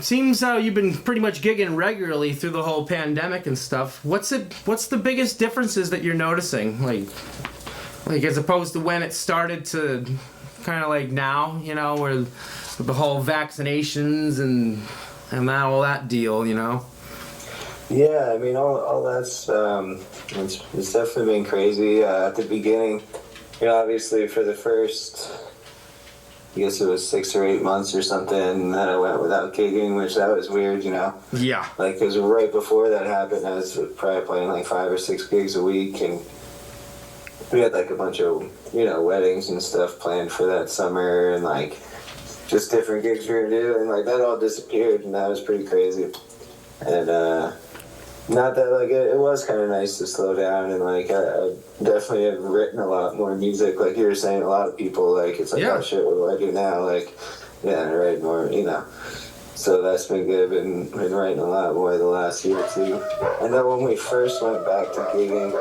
Seems you've been pretty much gigging regularly through the whole pandemic and stuff. What's the biggest differences that you're noticing? Like as opposed to when it started to kind of like now, you know, where with the whole vaccinations and all that deal, you know? Yeah, I mean, all that's, it's definitely been crazy. At the beginning, you know, obviously for the first, I guess it was 6 or 8 months or something that I went without gigging, which that was weird, you know? Yeah. Like, because right before that happened, I was probably playing like 5 or 6 gigs a week, and we had like a bunch of, you know, weddings and stuff planned for that summer, and like just different gigs we were doing, and like that all disappeared, and that was pretty crazy. And not that like it was kind of nice to slow down, and like I definitely have written a lot more music. Like you were saying, a lot of people like it's like, yeah. Oh shit, what do I do now? Like, yeah, I write more, you know. So that's been good. Been writing a lot more the last year or two. I know when we first went back to gigging,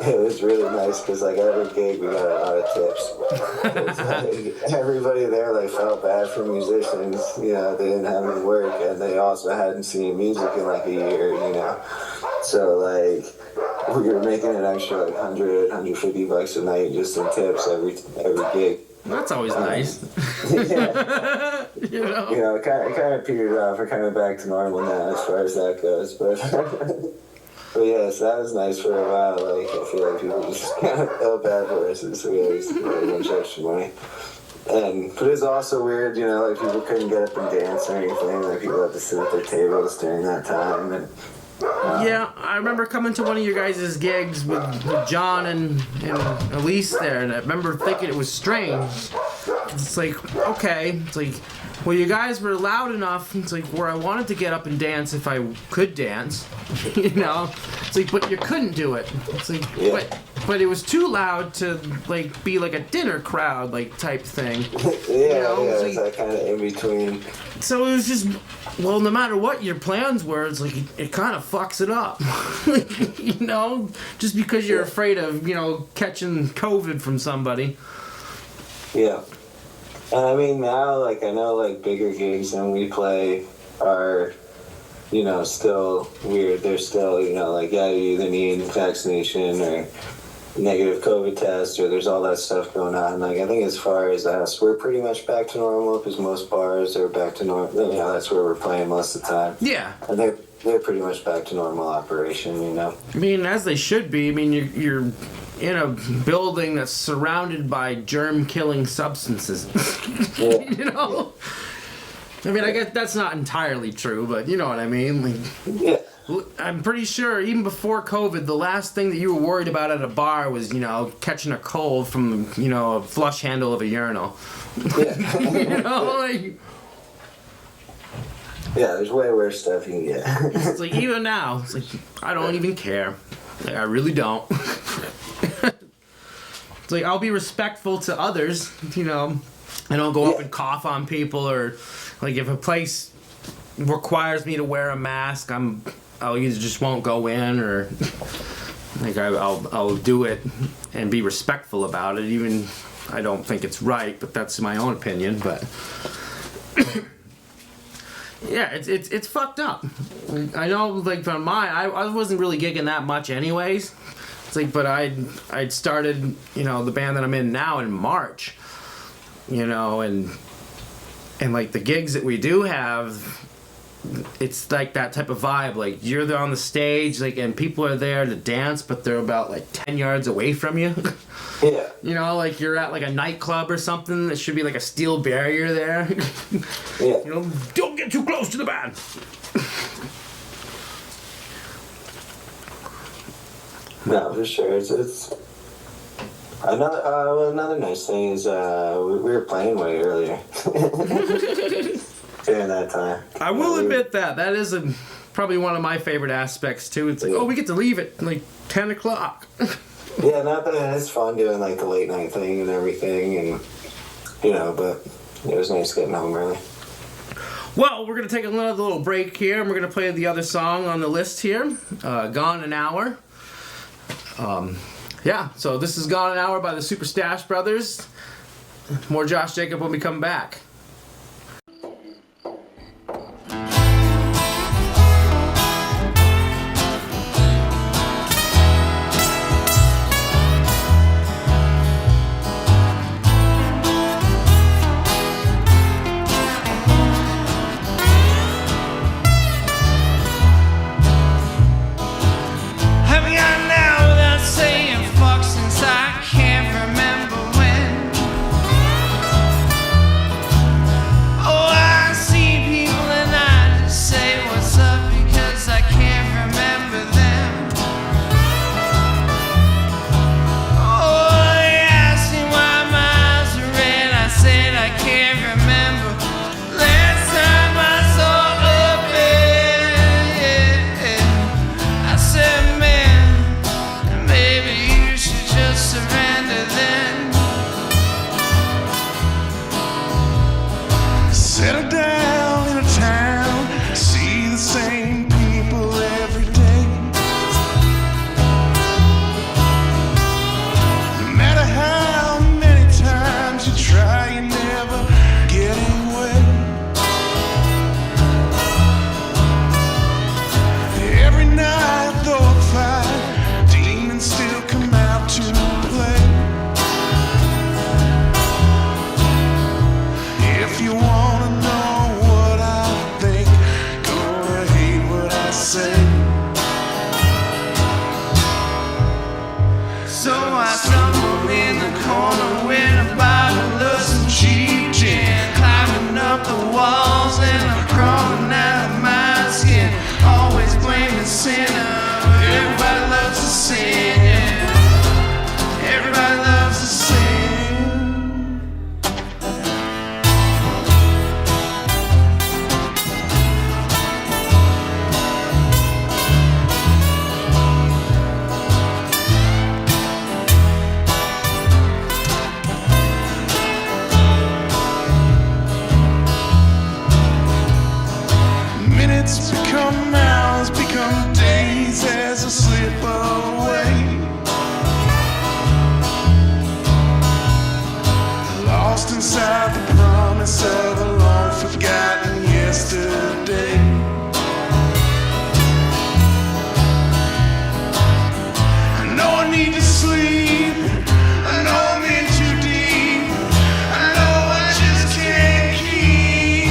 it was really nice because like every gig we got a lot of tips. It's like, everybody there like felt bad for musicians, you know, they didn't have any work, and they also hadn't seen music in like a year, you know. So like we were making an extra like 100, 150 bucks a night just in tips every gig. That's always nice. Yeah. You know? You know, it kind of petered off. We're kind of back to normal now as far as that goes. But, but yeah, so that was nice for a while. Like, I feel like people just kind of felt bad for us, so we always had a bunch of extra money. But it's also weird, you know, like people couldn't get up and dance or anything. Like people had to sit at their tables during that time. And yeah, I remember coming to one of your guys' gigs with John and Elise there, and I remember thinking it was strange. It's like, okay, it's like, well, you guys were loud enough, it's like, where I wanted to get up and dance if I could dance, you know? It's like, but you couldn't do it. It's like, yeah. but it was too loud to, like, be like a dinner crowd, like, type thing. Yeah, you know? yeah, It's it's like, that kind of in between. so it was just, well, no matter what your plans were, it's like, it kind of fucks it up. You know? Just because you're afraid of, you know, catching COVID from somebody. Yeah. And I mean, now, like, I know, like, bigger gigs than we play are, you know, still weird. They're still, you know, like, yeah, you either need vaccination or negative COVID test, or there's all that stuff going on. Like, I think as far as us, we're pretty much back to normal because most bars are back to normal. You know, that's where we're playing most of the time. Yeah. And they're pretty much back to normal operation, you know? I mean, as they should be. I mean, you're in a building that's surrounded by germ-killing substances. Yeah. You know? I mean, I guess that's not entirely true, but you know what I mean? Like, Yeah. I'm pretty sure even before COVID, the last thing that you were worried about at a bar was, you know, catching a cold from, you know, a flush handle of a urinal. Yeah. You know, like, Yeah, there's way worse stuff you can get. it's like, even now, it's like, I don't even care. Like, I really don't. It's like, I'll be respectful to others, you know. I don't go up and cough on people, or, like, if a place requires me to wear a mask, I'll either just won't go in, or, like, I'll do it and be respectful about it, even I don't think it's right, but that's my own opinion, but... Yeah, it's fucked up. I know, like, from I wasn't really gigging that much anyways. It's like, but I'd started, you know, the band that I'm in now in March, you know, and like the gigs that we do have, it's like that type of vibe. Like, you're there on the stage, like, and people are there to dance, but they're about like 10 yards away from you. Yeah. You know, like you're at like a nightclub or something. There should be like a steel barrier there. Yeah. You know, don't get too close to the band. No, for sure. It's another nice thing is we were playing way earlier during that time. I will admit that is probably one of my favorite aspects too. It's like, oh, we get to leave at like 10 o'clock. Yeah, not that it's fun doing like the late night thing and everything, and you know, but it was nice getting home early. Well, we're gonna take another little break here, and we're gonna play the other song on the list here, "Gone an Hour." Yeah, so this is "Gone an Hour" by the Super Stash Brothers. More Josh Jakab when we come back. inside the promise of a long forgotten yesterday. I know I need to sleep, I know I'm in too deep, I know I just can't keep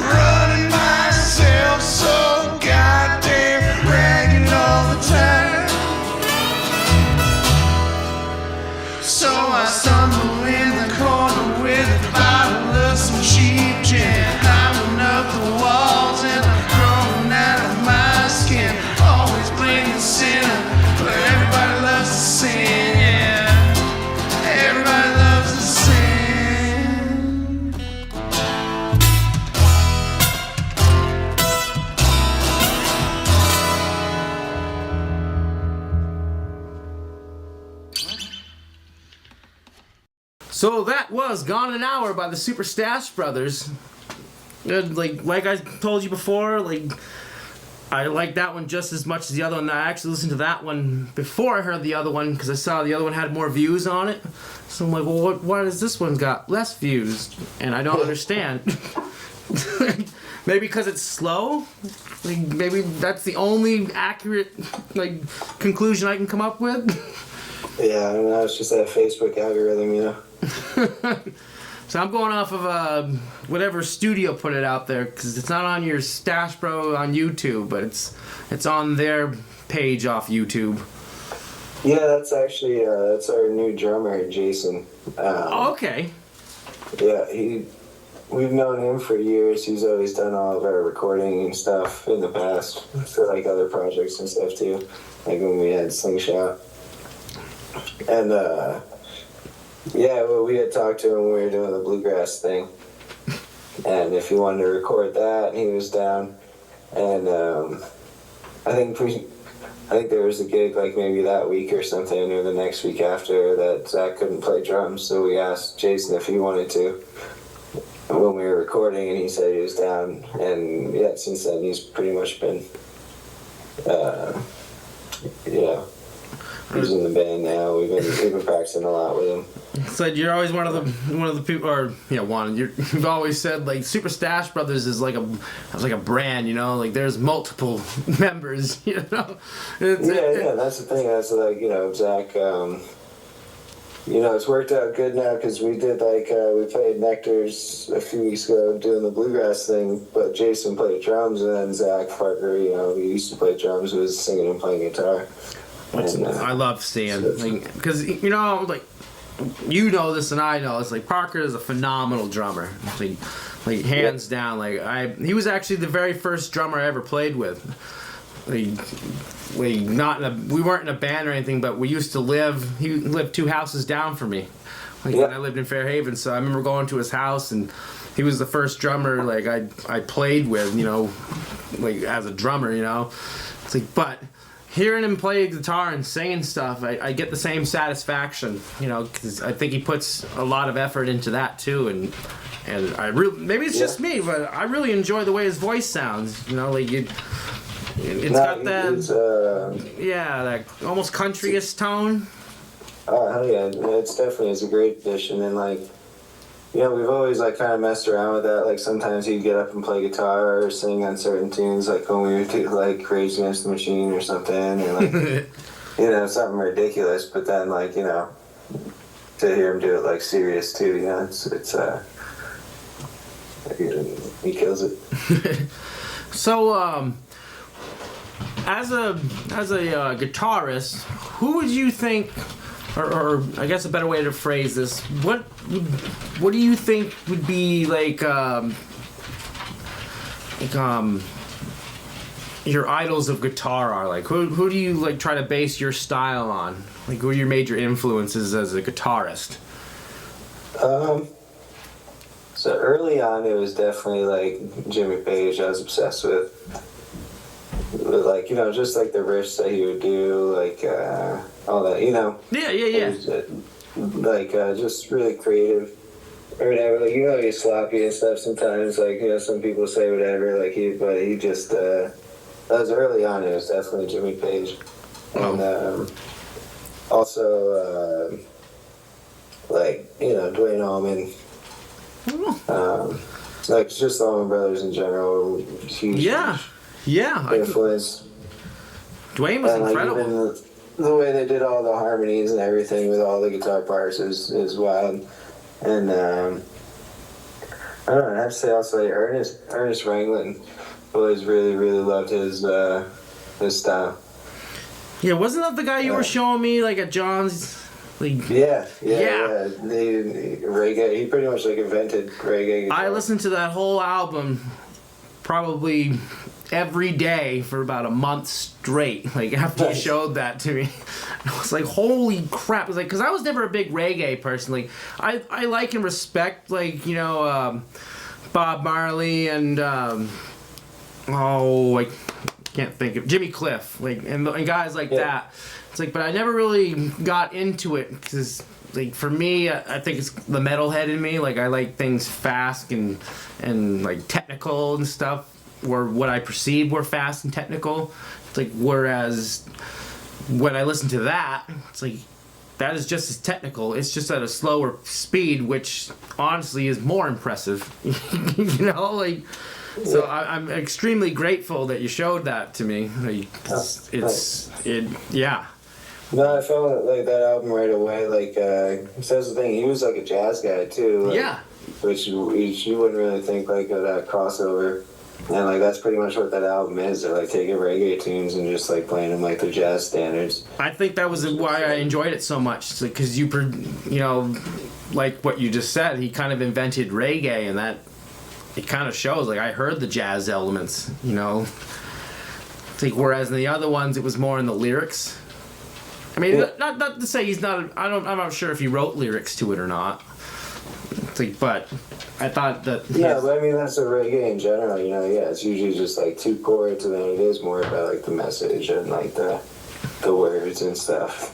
running myself so goddamn ragged all the time. So I stumble in the corner with a bottle of some cheap gin, climbing up the walls and I'm crawling out of my skin. Always blame the sinner, but everybody loves to sin, yeah. Everybody loves to sin. So that was Gone in an Hour by the Super Stash Brothers. Like I told you before, I like that one just as much as the other one. I actually listened to that one before I heard the other one because I saw the other one had more views on it. So I'm like, well, why does this one got less views? And I don't understand. Maybe because it's slow? Maybe that's the only accurate conclusion I can come up with? Yeah, I don't know. It's just that Facebook algorithm, you know. So I'm going off of whatever studio put it out there because it's not on your Stash Bro on YouTube, but it's on their page off YouTube. Yeah, that's actually that's our new drummer, Jason. Okay. Yeah, we've known him for years. He's always done all of our recording and stuff in the past for other projects and stuff too, like when we had Slingshot. And yeah, well, we had talked to him when we were doing the bluegrass thing, and if he wanted to record that, he was down. And I think there was a gig maybe that week or something, or the next week after that. Zach couldn't play drums, so we asked Jason if he wanted to when we were recording, and he said he was down. And yeah, since then he's pretty much been, he's in the band now. We've been practicing a lot with him. Said you're always one of the people, or you've always said Super Stash Brothers is like a brand, there's multiple members, Yeah, that's the thing. That's Zach. It's worked out good now because we did we played Nectar's a few weeks ago doing the bluegrass thing, but Jason played drums and then Zach Parker, who used to play drums, was singing and playing guitar. And, I love seeing because this and I know it's Parker is a phenomenal drummer, hands down. He was actually the very first drummer I ever played with. We weren't in a band or anything, but we used to live. He lived 2 houses down from me, when I lived in Fairhaven. So I remember going to his house, and he was the first drummer I played with, as a drummer, but hearing him play guitar and singing stuff, I get the same satisfaction, because I think he puts a lot of effort into that too, and maybe it's just me, but I really enjoy the way his voice sounds, got that, that almost countryish tone. Oh, hell yeah, it's definitely a great addition, and we've always kind of messed around with that. Sometimes he'd get up and play guitar or sing on certain tunes, when we would do Rage Against the Machine or something, or something ridiculous. But then to hear him do it serious too, it's he kills it. So as a guitarist, who would you think? Or I guess a better way to phrase this, what do you think would be your idols of guitar are? Who do you try to base your style on? Who are your major influences as a guitarist? So early on it was definitely Jimmy Page. I was obsessed with. Just the riffs that he would do, all that, Yeah. Just really creative or whatever. He's sloppy and stuff sometimes. Some people say whatever. But he just. That was early on. It was definitely Jimmy Page, and also Dwayne Allman. Like just Allman Brothers in general, huge influence. Dwayne was incredible. Even the way they did all the harmonies and everything with all the guitar parts is wild. And I don't know, I have to say also like Ernest Ranglin, always really, really loved his style. Yeah, wasn't that the guy you were showing me like at John's? Like, yeah. Reggae. He pretty much like invented reggae guitar. I listened to that whole album probably every day for about a month straight. Like after you showed that to me, I was like, "Holy crap!" It was like, because I was never a big reggae person. Like I like and respect like Bob Marley and I can't think of Jimmy Cliff, like and guys like that. It's like, but I never really got into it because, like, for me, I think it's the metalhead in me. Like, I like things fast and like technical and stuff, or what I perceive were fast and technical. It's like, whereas when I listen to that, it's like that is just as technical. It's just at a slower speed, which honestly is more impressive. Like. So I'm extremely grateful that you showed that to me. Like, yeah. No, I felt like that album right away. Like, that's the thing. He was like a jazz guy too. Like, yeah. Which you wouldn't really think like of that crossover, and like that's pretty much what that album is. They're like taking reggae tunes and just like playing them like the jazz standards. I think that was why I enjoyed it so much, because like what you just said, he kind of invented reggae, and that. It kind of shows. Like I heard the jazz elements, It's like, whereas in the other ones, it was more in the lyrics. I mean, not to say he's not. I'm not sure if he wrote lyrics to it or not. It's like, but I thought that. Yeah, but I mean that's a reggae in general. It's usually just like two chords, and then it is more about like the message and like the words and stuff,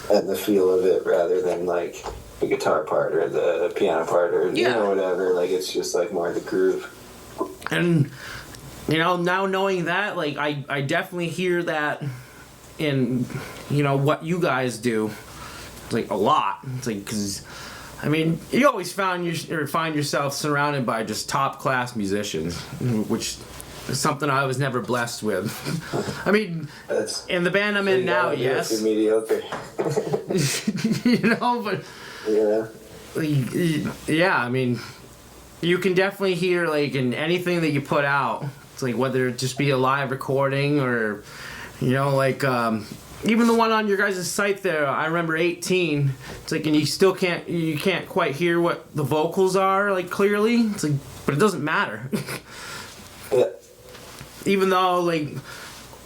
and the feel of it, rather than like. The guitar part or the piano part or whatever, like it's just like more the groove. And now knowing that, like I definitely hear that in what you guys do, like a lot. It's like, because I mean you always find yourself surrounded by just top class musicians, which is something I was never blessed with. I mean, in the band I'm in now, yes. You're mediocre. But. Yeah. Yeah, I mean, you can definitely hear, like, in anything that you put out, it's like, whether it just be a live recording or, like, even the one on your guys' site there, I remember 18, it's like, and you can't quite hear what the vocals are, like, clearly. It's like, but it doesn't matter. Yeah. Even though, like,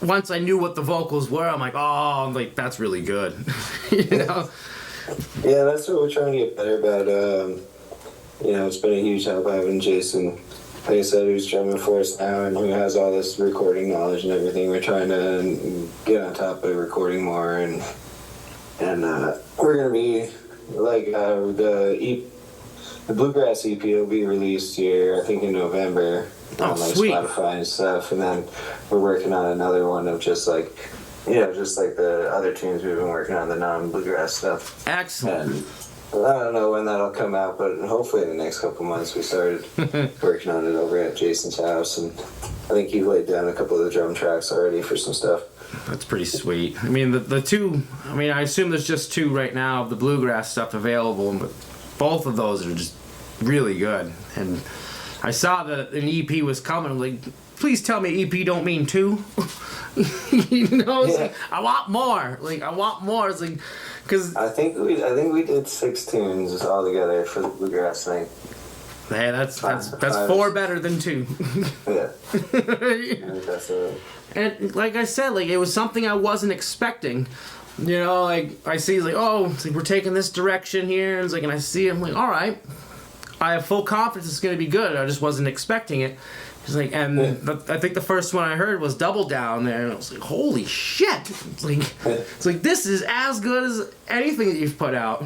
once I knew what the vocals were, I'm like, that's really good. Yeah, that's what we're trying to get better about. It's been a huge help having Jason, like I said, who's drumming for us now and who has all this recording knowledge and everything. We're trying to get on top of recording more, and we're gonna be like the Bluegrass EP will be released here, I think in November on like sweet. Spotify and stuff, and then we're working on another one of just like the other tunes we've been working on, the non-bluegrass stuff. Excellent. And I don't know when that'll come out, but hopefully in the next couple months. We started working on it over at Jason's house, and I think he laid down a couple of the drum tracks already for some stuff. That's pretty sweet. I mean, the two, I mean, I assume there's just two right now of the bluegrass stuff available, but both of those are just really good. And I saw that an EP was coming. I'm like, please tell me EP don't mean two. It's like, I want more. Like, I want more. It's like, because I think we did 6 tunes all together for the bluegrass thing. Hey, that's 4 better than 2. Yeah. I think that's it. And like I said, like, it was something I wasn't expecting. Like, I see, like, it's like we're taking this direction here, and it's like, and I see it, I'm like, all right, I have full confidence it's gonna be good. I just wasn't expecting it. It's like, and I think the first one I heard was Double Down there, and I was like, holy shit! It's like this is as good as anything that you've put out.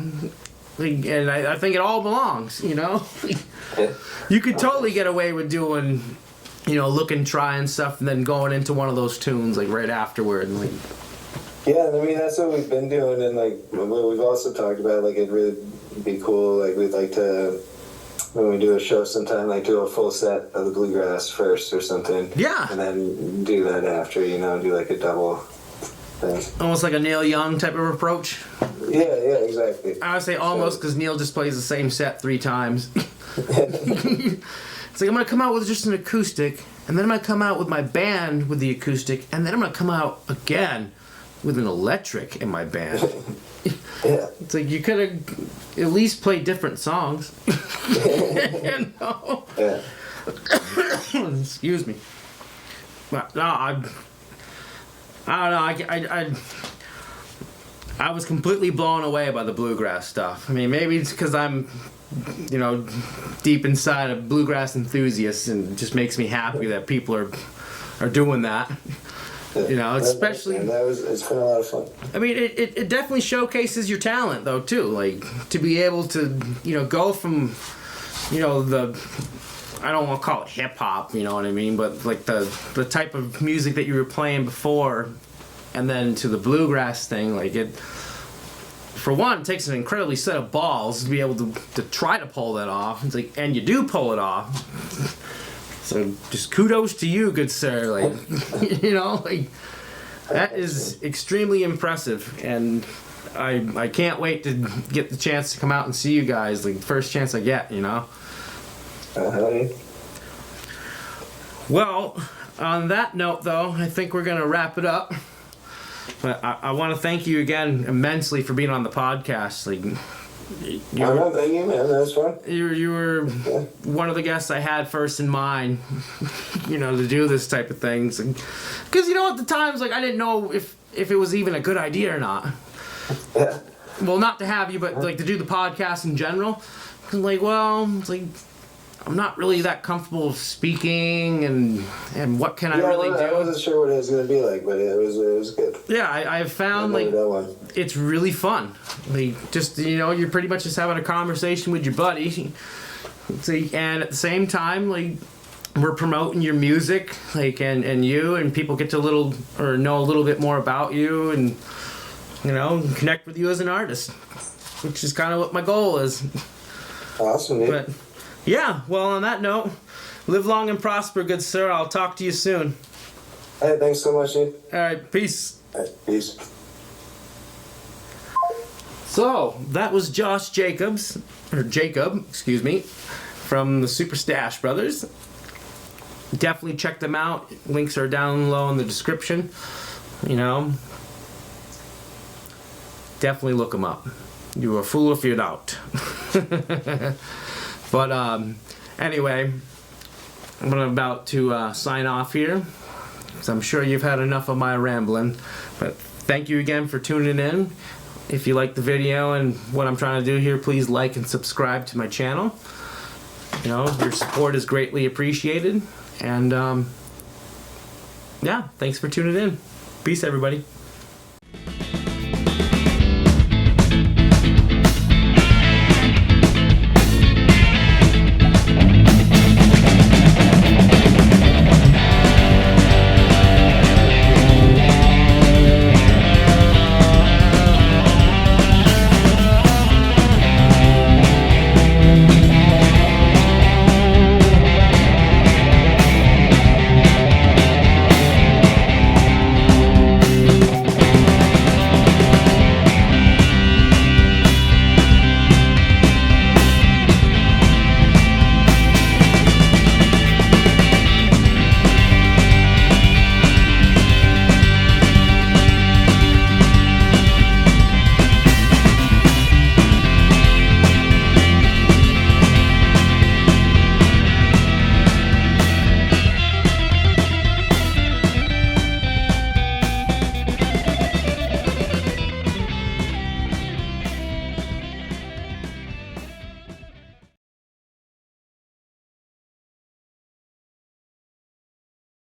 Like, and I think it all belongs. You could totally get away with doing, Look and Try and stuff, and then going into one of those tunes like right afterward. And, like, yeah, I mean that's what we've been doing, and like what we've also talked about, like it really it'd be cool. Like we'd like to, when we do a show sometime, like do a full set of the bluegrass first or something. Yeah. And then do that after, you know, do like a double thing. Almost like a Neil Young type of approach. Yeah, exactly. I would say almost, because Neil just plays the same set 3 times. It's like, I'm going to come out with just an acoustic, and then I'm going to come out with my band with the acoustic, and then I'm going to come out again with an electric in my band. Yeah. It's like, you could have at least played different songs. You know? Yeah. Excuse me. But no, I don't know. I was completely blown away by the bluegrass stuff. I mean, maybe it's because I'm, you know, deep inside a bluegrass enthusiast, and it just makes me happy that people are doing that. You know, especially. It's been a lot of fun. I mean, it definitely showcases your talent, though, too. Like, to be able to, you know, go from, you know, I don't want to call it hip hop, you know what I mean, but like the type of music that you were playing before, and then to the bluegrass thing, like it. For one, it takes an incredibly set of balls to be able to try to pull that off. It's like, and you do pull it off. So just kudos to you, good sir. Like, you know, like that is extremely impressive, and I can't wait to get the chance to come out and see you guys. Like, first chance I get, you know. Well, on that note, though, I think we're gonna wrap it up. But I want to thank you again immensely for being on the podcast. Like, Thank you, man. That was fun. You were one of the guests I had first in mind, you know, to do this type of things. Because, you know, at the times, like, I didn't know if it was even a good idea or not. Yeah. Well, not to have you, but, like, to do the podcast in general. Like, well, it's like, I'm not really that comfortable speaking, and what can I really do? I wasn't sure what it was going to be like, but it was good. Yeah, I've found, like, it's really fun. Like, just, you know, you're pretty much just having a conversation with your buddy. And at the same time, like, we're promoting your music, like, and you, and people get to know a little bit more about you, and, you know, connect with you as an artist, which is kind of what my goal is. Awesome, dude. But, yeah, well, on that note, live long and prosper, good sir. I'll talk to you soon. Hey, thanks so much, dude. All right, peace. All right, peace. So, that was Jakab, excuse me, from the Super Stash Brothers. Definitely check them out. Links are down low in the description. You know, definitely look them up. You're a fool if you don't. But anyway, I'm about to sign off here, because I'm sure you've had enough of my rambling. But thank you again for tuning in. If you like the video and what I'm trying to do here, please like and subscribe to my channel. You know, your support is greatly appreciated. And yeah, thanks for tuning in. Peace, everybody.